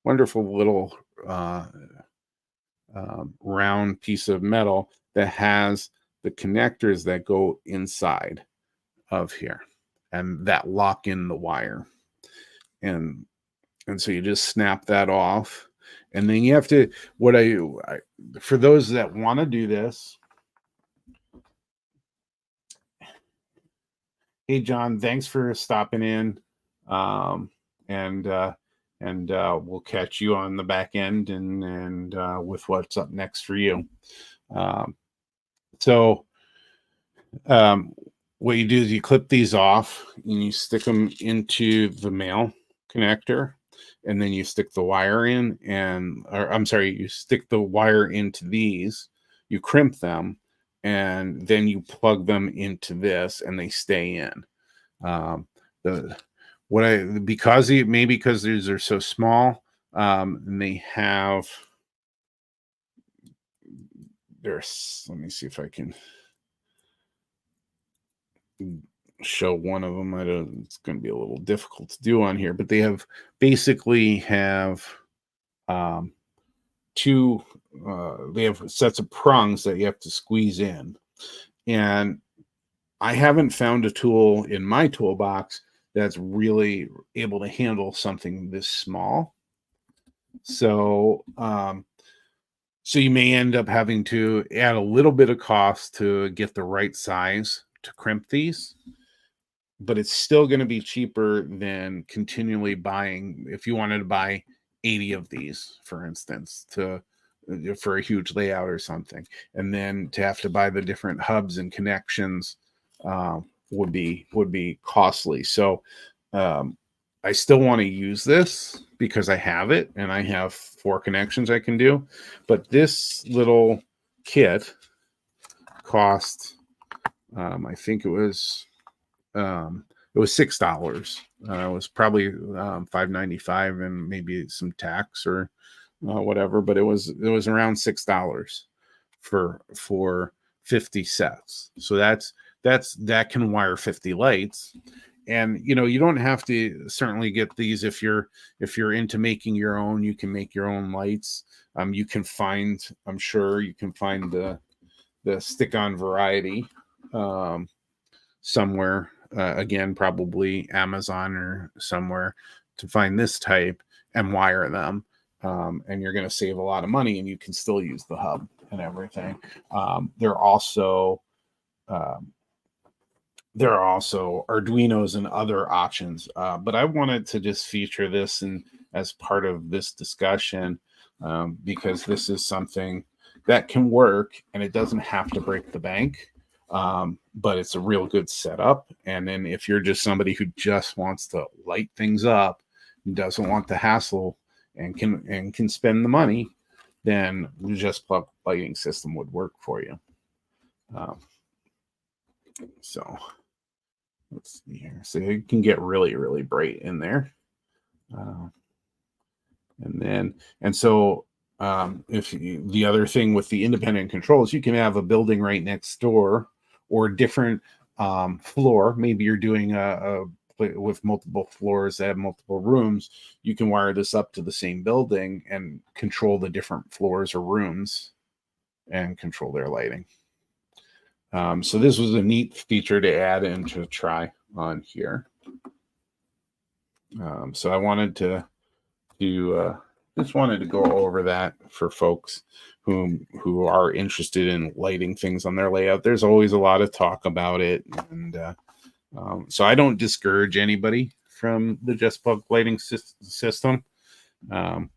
[SPEAKER 1] wonderful little round piece of metal that has the connectors that go inside of here and that lock in the wire. And so you just snap that off. And then you have to, for those that want to do this, hey, John, thanks for stopping in. And we'll catch you on the back end and with what's up next for you. What you do is you clip these off and you stick them into the male connector, and then you stick the wire in, you stick the wire into these, you crimp them, and then you plug them into this, and they stay in. Because these are so small, and they have, let me see if I can show one of them. It's going to be a little difficult to do on here, but they basically have two, they have sets of prongs that you have to squeeze in. And I haven't found a tool in my toolbox that's really able to handle something this small. So, so you may end up having to add a little bit of cost to get the right size to crimp these, but it's still going to be cheaper than continually buying. If you wanted to buy 80 of these, for instance, for a huge layout or something, and then to have to buy the different hubs and connections would be costly. So I still want to use this because I have it and I have 4 connections I can do. But this little kit cost, I think it was $6. It was probably $5.95 and maybe some tax or whatever, but it was around $6 for 50 sets. So that can wire 50 lights. And you don't have to certainly get these if you're into making your own. You can make your own lights. You can find, I'm sure you can find the stick-on variety somewhere. Again, probably Amazon or somewhere, to find this type and wire them. And you're going to save a lot of money, and you can still use the hub and everything. There are also Arduinos and other options, but I wanted to just feature this as part of this discussion because this is something that can work, and it doesn't have to break the bank, but it's a real good setup. And then if you're just somebody who just wants to light things up, doesn't want the hassle and can spend the money, then the Just Plug lighting system would work for you. So let's see here. So it can get really, really bright in there. The other thing with the independent controls, you can have a building right next door or a different floor. Maybe you're doing a with multiple floors that have multiple rooms. You can wire this up to the same building and control the different floors or rooms and control their lighting. So this was a neat feature to add and to try on here. So I wanted to just wanted to go over that for folks who are interested in lighting things on their layout. There's always a lot of talk about it, and so I don't discourage anybody from the Just Plug lighting system. I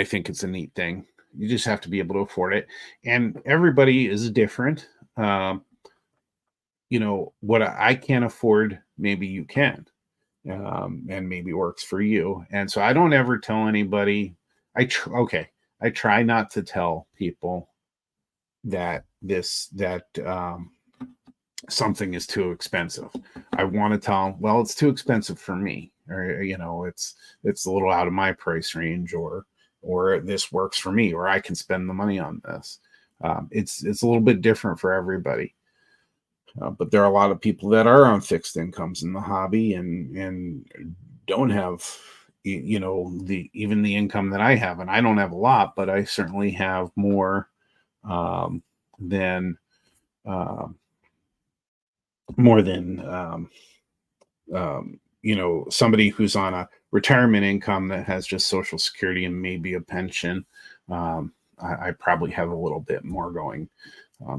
[SPEAKER 1] think it's a neat thing. You just have to be able to afford it, and everybody is different. What I can't afford, maybe you can. And maybe works for you. And so I don't ever tell anybody. I try not to tell people that something is too expensive. I want to tell them, well, it's too expensive for me, or it's a little out of my price range, or this works for me, or I can spend the money on this. It's a little bit different for everybody. But there are a lot of people that are on fixed incomes in the hobby and don't have, even the income that I have. And I don't have a lot, but I certainly have more than somebody who's on a retirement income that has just Social Security and maybe a pension. I probably have a little bit more going.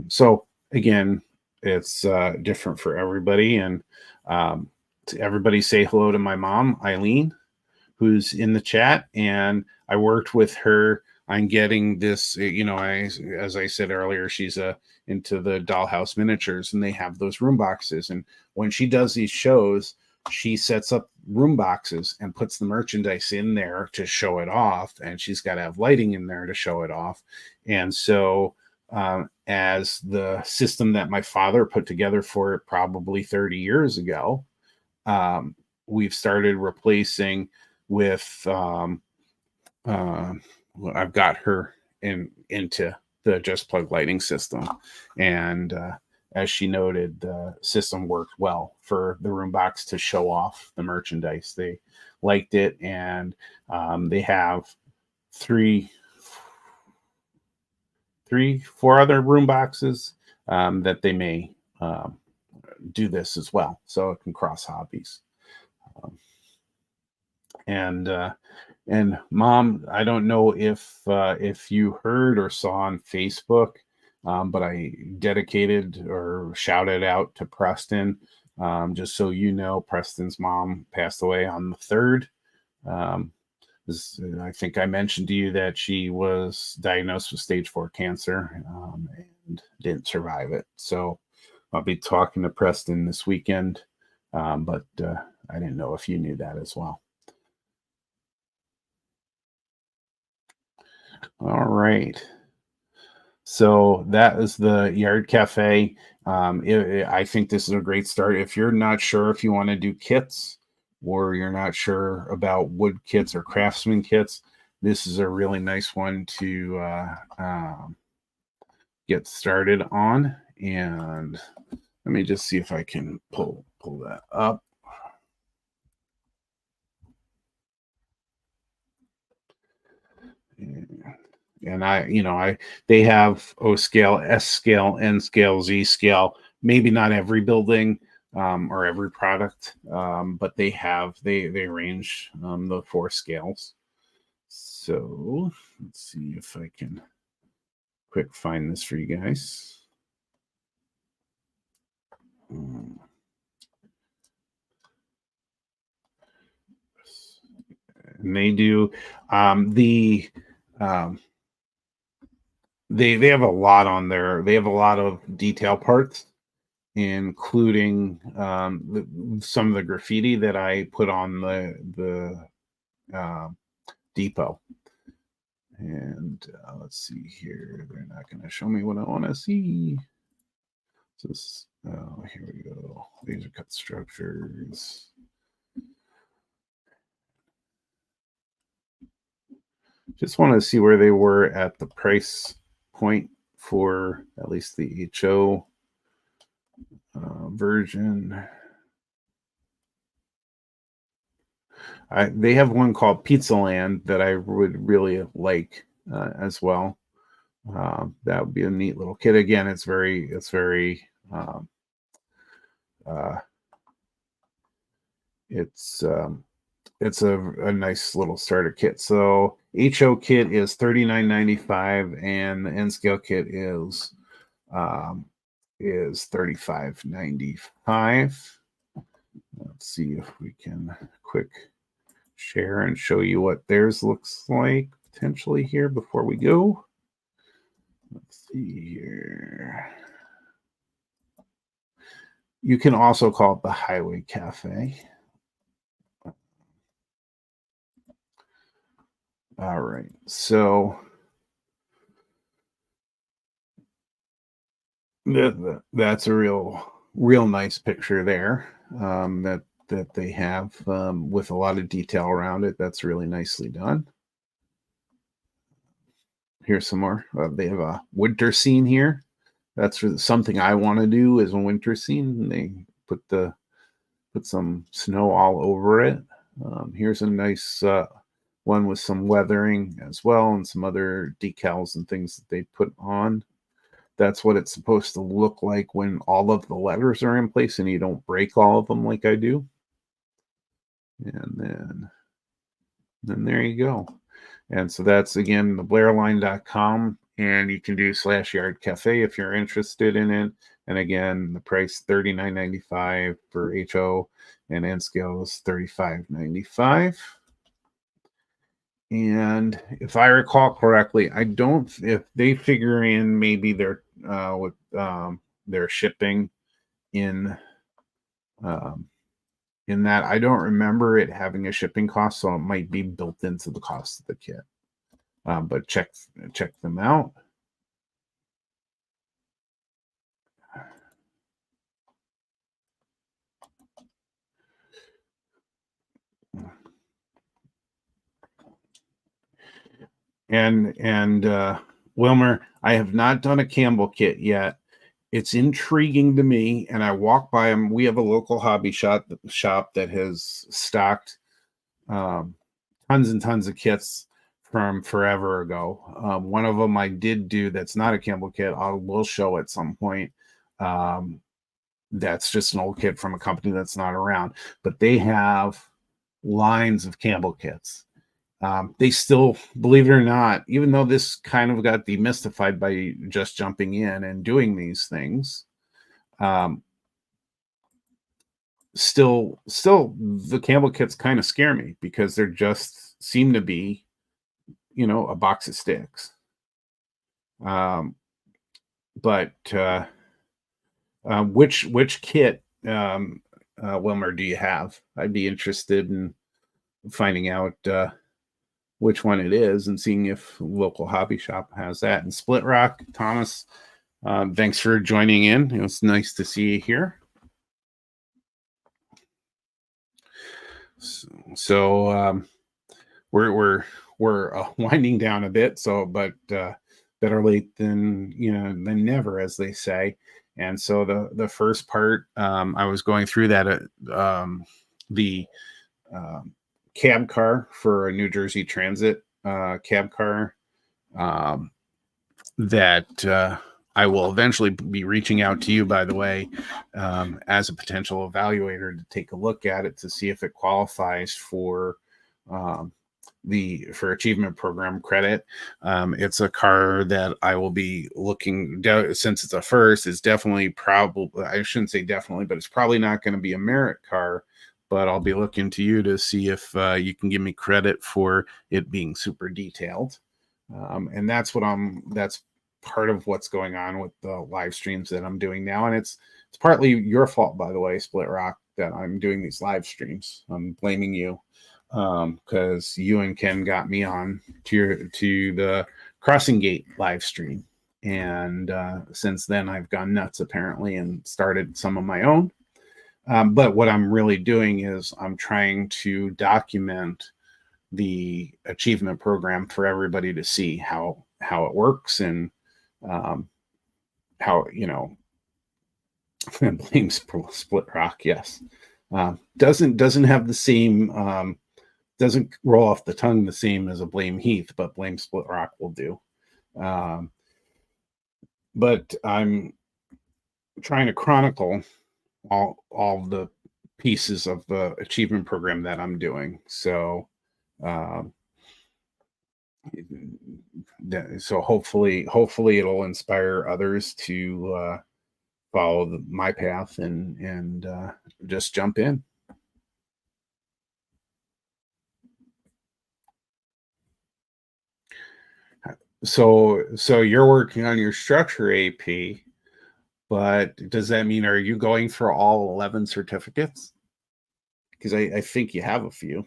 [SPEAKER 1] So again, it's different for everybody. And to everybody, say hello to my mom, Eileen, who's in the chat. And I worked with her on getting this, as I said earlier, she's into the dollhouse miniatures, and they have those room boxes. And when she does these shows, she sets up room boxes and puts the merchandise in there to show it off. And she's got to have lighting in there to show it off. And so as the system that my father put together for it probably 30 years ago, we've started replacing with I've got her into the Just Plug lighting system, and as she noted, the system worked well for the room box to show off the merchandise. They liked it, and they have 4 other room boxes that they may do this as well, so it can cross hobbies. And Mom, I don't know if you heard or saw on Facebook, but I dedicated or shouted out to Preston. Just so you know, Preston's mom passed away on the 3rd. I think I mentioned to you that she was diagnosed with stage 4 cancer and didn't survive it. So I'll be talking to Preston this weekend, but I didn't know if you knew that as well. All right. So that is the Yard Cafe. I think this is a great start. If you're not sure if you want to do kits, or you're not sure about wood kits or craftsman kits, this is a really nice one to get started on. And let me just see if I can pull that up. And they have O scale, S scale, N scale, Z scale. Maybe not every building or every product, but they range the 4 scales. So let's see if I can quick find this for you guys. And they do they have a lot on there. They have a lot of detail parts, including some of the graffiti that I put on the depot. And let's see here. They're not going to show me what I want to see. So this, here we go. These are cut structures. Just want to see where they were at the price point for at least the HO version. They have one called Pizza Land that I would really like as well. That would be a neat little kit. Again, it's very it's a nice little starter kit. So HO kit is $39.95 and the N scale kit is $35.95. Let's see if we can quick share and show you what theirs looks like potentially here before we go. Let's see here. You can also call it the Highway Cafe. All right, so that's a real nice picture there that they have with a lot of detail around it. That's really nicely done. Here's some more. They have a winter scene here. That's something I want to do is a winter scene. They put some snow all over it. Here's a nice one with some weathering as well and some other decals and things that they put on. That's what it's supposed to look like when all of the letters are in place and you don't break all of them like I do. And then there you go. And so that's, again, theblairline.com, and you can do /yard cafe if you're interested in it. And again, the price $39.95 for HO, and N scale is $35.95. And if I recall correctly, if they figure in maybe their shipping in that, I don't remember it having a shipping cost, so it might be built into the cost of the kit. But check them out. And Wilmer, I have not done a Campbell kit yet. It's intriguing to me, and I walk by them. We have a local hobby shop that has stocked tons and tons of kits from forever ago. One of them I did do that's not a Campbell kit. We'll show at some point. That's just an old kit from a company that's not around, but they have lines of Campbell kits. They still, believe it or not, even though this kind of got demystified by just jumping in and doing these things, still the Campbell kits kind of scare me because they're just seem to be, a box of sticks. But which kit, Wilmer, do you have? I'd be interested in finding out which one it is and seeing if local hobby shop has that. And Split Rock, Thomas, thanks for joining in. It was nice to see you here. So we're winding down a bit. So, but better late than never, as they say. And so the first part, I was going through that the cab car for a New Jersey Transit cab car that I will eventually be reaching out to you, by the way, as a potential evaluator to take a look at it to see if it qualifies for Achievement Program credit. It's a car that I will be looking, since it's a first, it's definitely I shouldn't say definitely, but it's probably not going to be a merit car, but I'll be looking to you to see if you can give me credit for it being super detailed. And that's part of what's going on with the live streams that I'm doing now. And it's partly your fault, by the way, Split Rock, that I'm doing these live streams. I'm blaming you, because you and Ken got me on to the Crossing Gate live stream. And since then, I've gone nuts, apparently, and started some of my own. But what I'm really doing is I'm trying to document the achievement program for everybody to see how it works, and how, blame Split Rock, yes. Doesn't have the same, doesn't roll off the tongue the same as a blame Heath, but blame Split Rock will do. But I'm trying to chronicle all the pieces of the achievement program that I'm doing. So so hopefully it'll inspire others to follow my path and just jump in. So you're working on your structure AP, but does that mean, are you going for all 11 certificates? Because I think you have a few.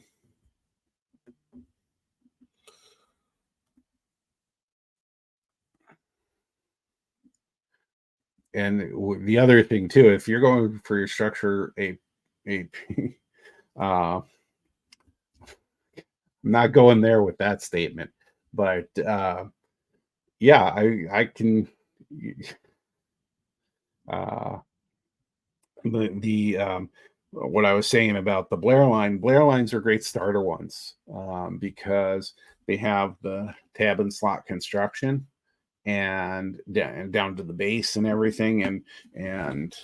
[SPEAKER 1] And the other thing too, if you're going for your structure AP, I'm not going there with that statement, but yeah, I can. What I was saying about the Blair lines are great starter ones, because they have the tab and slot construction, and down to the base and everything, and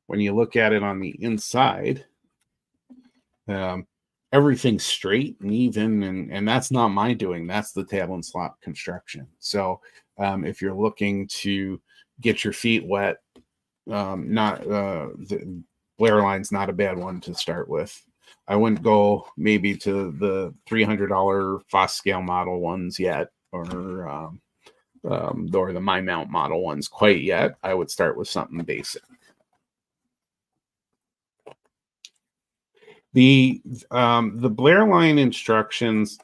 [SPEAKER 1] when you look at it on the inside, everything's straight and even, and that's not my doing. That's the tab and slot construction. So if you're looking to get your feet wet, not the Blair line's not a bad one to start with. I wouldn't go maybe to the $300 Foss scale model ones yet, or the My Mount model ones quite yet. I would start with something basic. The Blair line instructions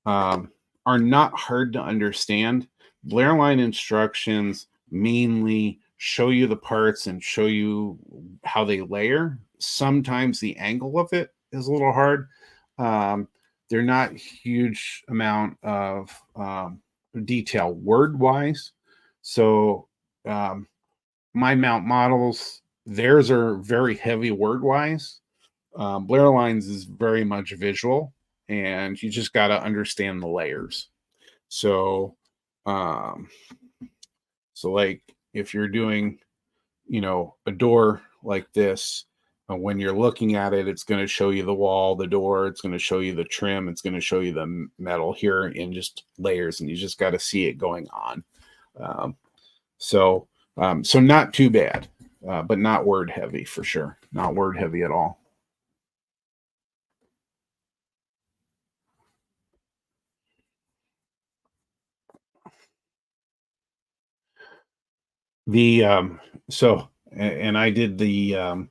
[SPEAKER 1] are not hard to understand. Blair line instructions mainly show you the parts and show you how they layer. Sometimes the angle of it is a little hard. They're not huge amount of detail word wise. So My Mount models, theirs are very heavy word wise. Blair lines is very much visual, and you just got to understand the layers. So like if you're doing, a door like this, when you're looking at it, it's going to show you the wall, the door, it's going to show you the trim, it's going to show you the metal here in just layers, and you just got to see it going on. So not too bad, but not word heavy for sure. Not word heavy at all. The and I did the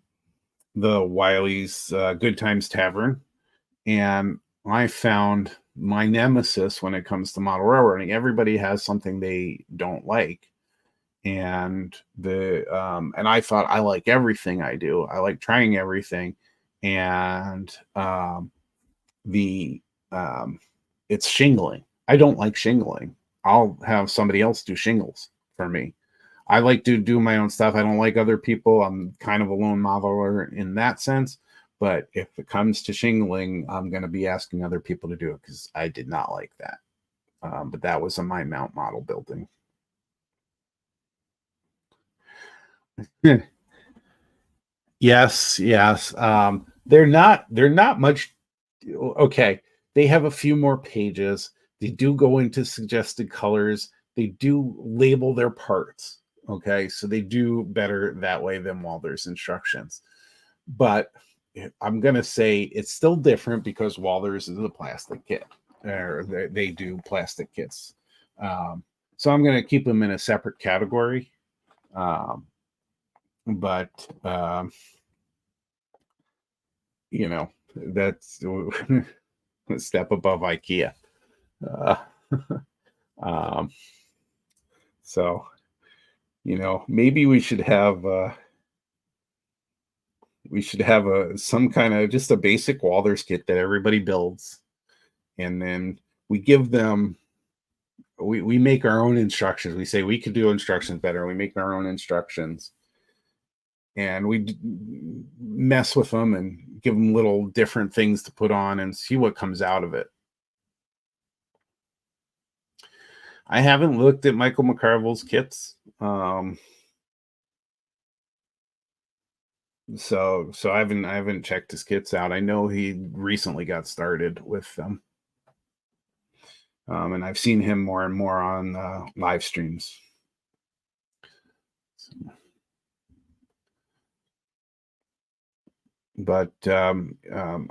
[SPEAKER 1] Wiley's Good Times Tavern, and I found my nemesis when it comes to model railroading. Everybody has something they don't like, and and I thought, I like everything I do. I like trying everything, and it's shingling. I don't like shingling. I'll have somebody else do shingles for me. I like to do my own stuff. I don't like other people. I'm kind of a lone modeler in that sense. But if it comes to shingling, I'm going to be asking other people to do it, because I did not like that. But that was a My Mount model building. Yes. They're not much. Okay. They have a few more pages. They do go into suggested colors. They do label their parts. Okay. So they do better that way than Walther's instructions. But I'm going to say it's still different, because Walther's is a plastic kit. They do plastic kits. So I'm going to keep them in a separate category. But you know, that's a step above IKEA. Uh, so, maybe we should have some kind of just a basic Walther's kit that everybody builds, and then we give them we make our own instructions. We say we could do instructions better. We make our own instructions, and we mess with them and give them little different things to put on and see what comes out of it. I haven't looked at Michael McCarville's kits. So I haven't checked his kits out. I know he recently got started with them. And I've seen him more and more on live streams. But I'm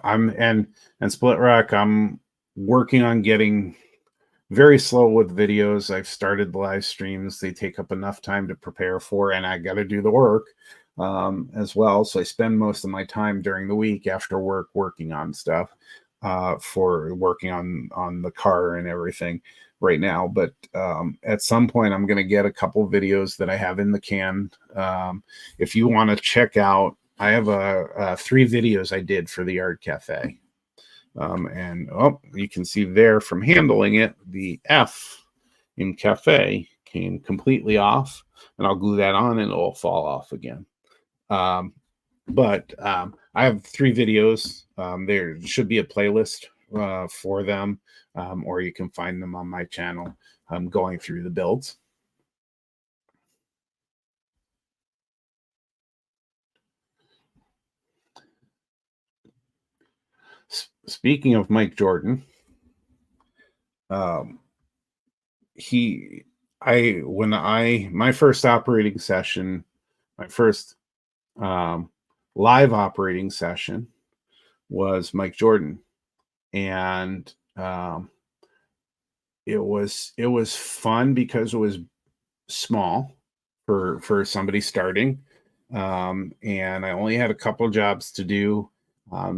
[SPEAKER 1] and Split Rock, I'm working on getting very slow with videos. I've started the live streams. They take up enough time to prepare for, and I got to do the work as well. So I spend most of my time during the week after work working on stuff, for working on the car and everything right now. But at some point, I'm going to get a couple videos that I have in the can. If you want to check out, I have 3 videos I did for the Art Cafe. And you can see there from handling it, the F in cafe came completely off, and I'll glue that on and it'll fall off again. But I have 3 videos. There should be a playlist for them, or you can find them on my channel, going through the builds. Speaking of Mike Jordan, my first operating session, my first live operating session was Mike Jordan, and it was fun because it was small for somebody starting, and I only had a couple jobs to do.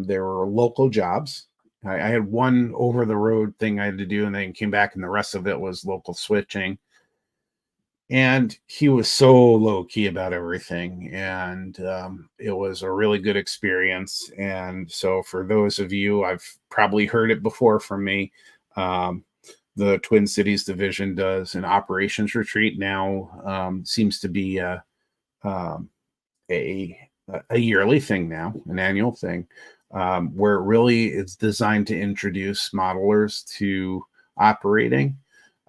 [SPEAKER 1] There were local jobs. I had one over the road thing I had to do, and then came back, and the rest of it was local switching. And he was so low key about everything, and it was a really good experience. And so, for those of you, I've probably heard it before from me. The Twin Cities division does an operations retreat now. Seems to be a yearly thing now, an annual thing, where really it's designed to introduce modelers to operating,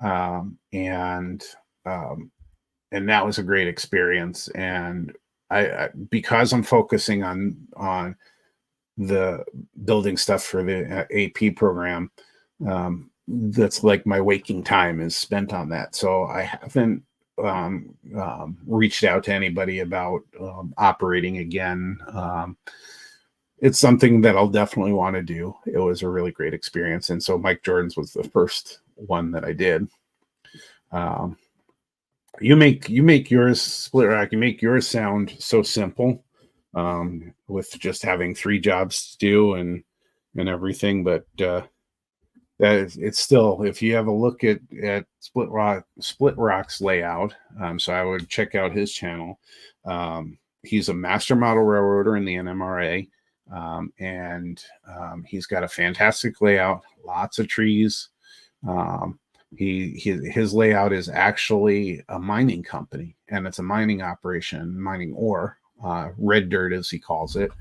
[SPEAKER 1] and that was a great experience. And I because I'm focusing on the building stuff for the AP program, that's like my waking time is spent on that. So I haven't reached out to anybody about operating again. It's something that I'll definitely want to do. It was a really great experience. And so Mike Jordan's was the first one that I did. You make yours, Split Rock, you make yours sound so simple, with just having 3 jobs to do and everything. But it's still, if you have a look at Split Rock's layout, so I would check out his channel. He's a master model railroader in the NMRA, and he's got a fantastic layout, lots of trees. His layout is actually a mining company, and it's a mining operation, mining ore, red dirt as he calls it.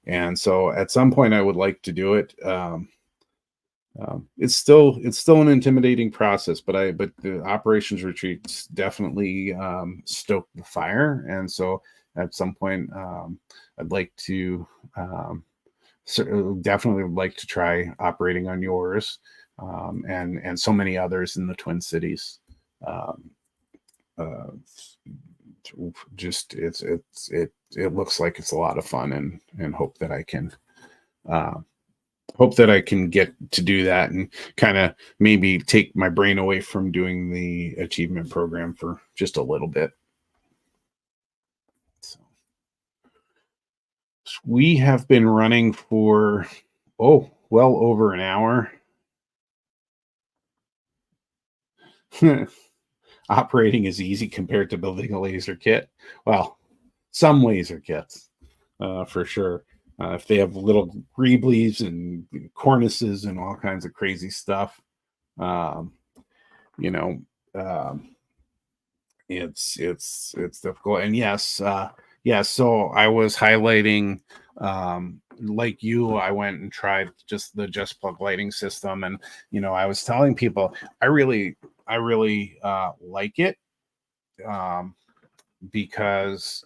[SPEAKER 1] And so at some point I would like to do it. It's still an intimidating process, but the operations retreats definitely stoke the fire. And so at some point, I'd like to definitely would like to try operating on yours, and so many others in the Twin Cities. Just it looks like it's a lot of fun, and hope that I can hope that I can get to do that and kind of maybe take my brain away from doing the achievement program for just a little bit. So we have been running for, well over an hour. Operating is easy compared to building a laser kit. Well, some laser kits, for sure. If they have little greeblies and cornices and all kinds of crazy stuff, um, you know, um, it's difficult. And yes, yes. So I was highlighting, like you, I went and tried just the Just Plug lighting system, and I was telling people I really like it. Um, because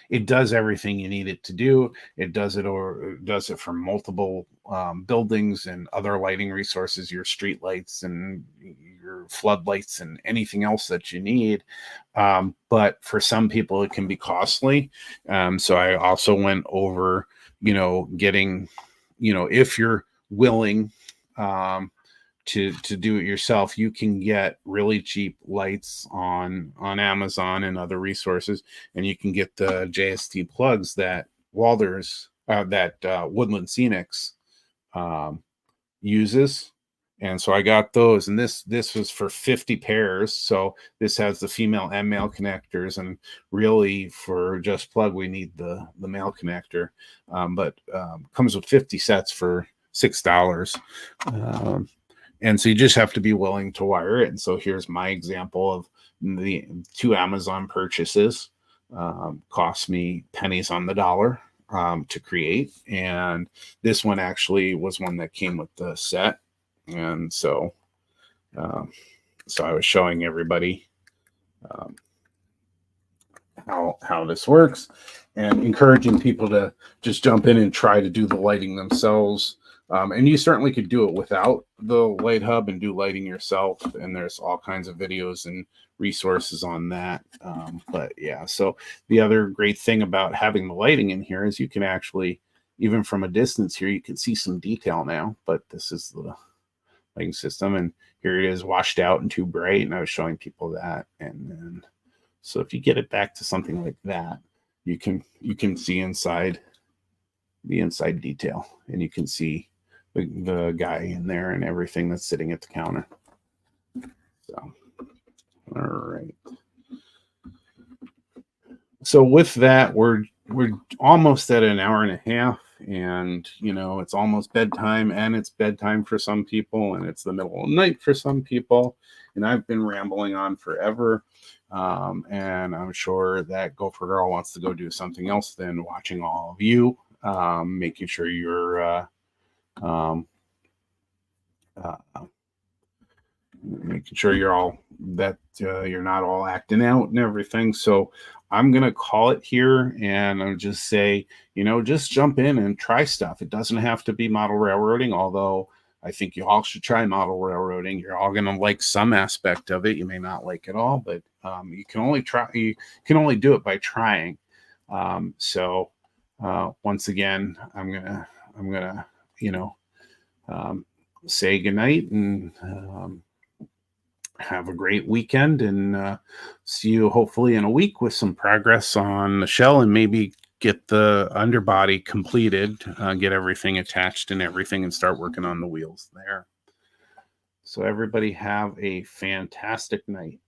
[SPEAKER 1] it does everything you need it to do. It does it, or does it for multiple buildings and other lighting resources, your street lights and your floodlights and anything else that you need. But for some people, it can be costly. So I also went over, getting, if you're willing, um, to do it yourself, you can get really cheap lights on Amazon and other resources, and you can get the JST plugs that Woodland Scenics um, uses. And so I got those, and this was for 50 pairs. So this has the female and male connectors, and really for Just Plug we need the male connector, but comes with 50 sets for $6. Um, and so you just have to be willing to wire it. And so here's my example of the 2 Amazon purchases. Cost me pennies on the dollar to create. And this one actually was one that came with the set. And so, so I was showing everybody um, how this works, and encouraging people to just jump in and try to do the lighting themselves. And you certainly could do it without the light hub and do lighting yourself. And there's all kinds of videos and resources on that. But yeah, so the other great thing about having the lighting in here is you can actually, even from a distance here, you can see some detail now. But this is the lighting system, and here it is washed out and too bright. And I was showing people that. And then, so if you get it back to something like that, you can see inside the inside detail, and you can see the guy in there and everything that's sitting at the counter. So, all right. So with that, we're almost at an hour and a half, and it's almost bedtime, and it's bedtime for some people, and it's the middle of the night for some people, and I've been rambling on forever. And I'm sure that Gopher Girl wants to go do something else than watching all of you, making sure you're making sure you're all that you're not all acting out and everything. So I'm gonna call it here, and I'll just say, just jump in and try stuff. It doesn't have to be model railroading, although I think you all should try model railroading. You're all gonna like some aspect of it. You may not like it all, but you can only try. You can only do it by trying. So once again, I'm gonna say goodnight, and have a great weekend, and see you hopefully in a week with some progress on the shell, and maybe get the underbody completed, get everything attached and everything, and start working on the wheels there. So everybody have a fantastic night.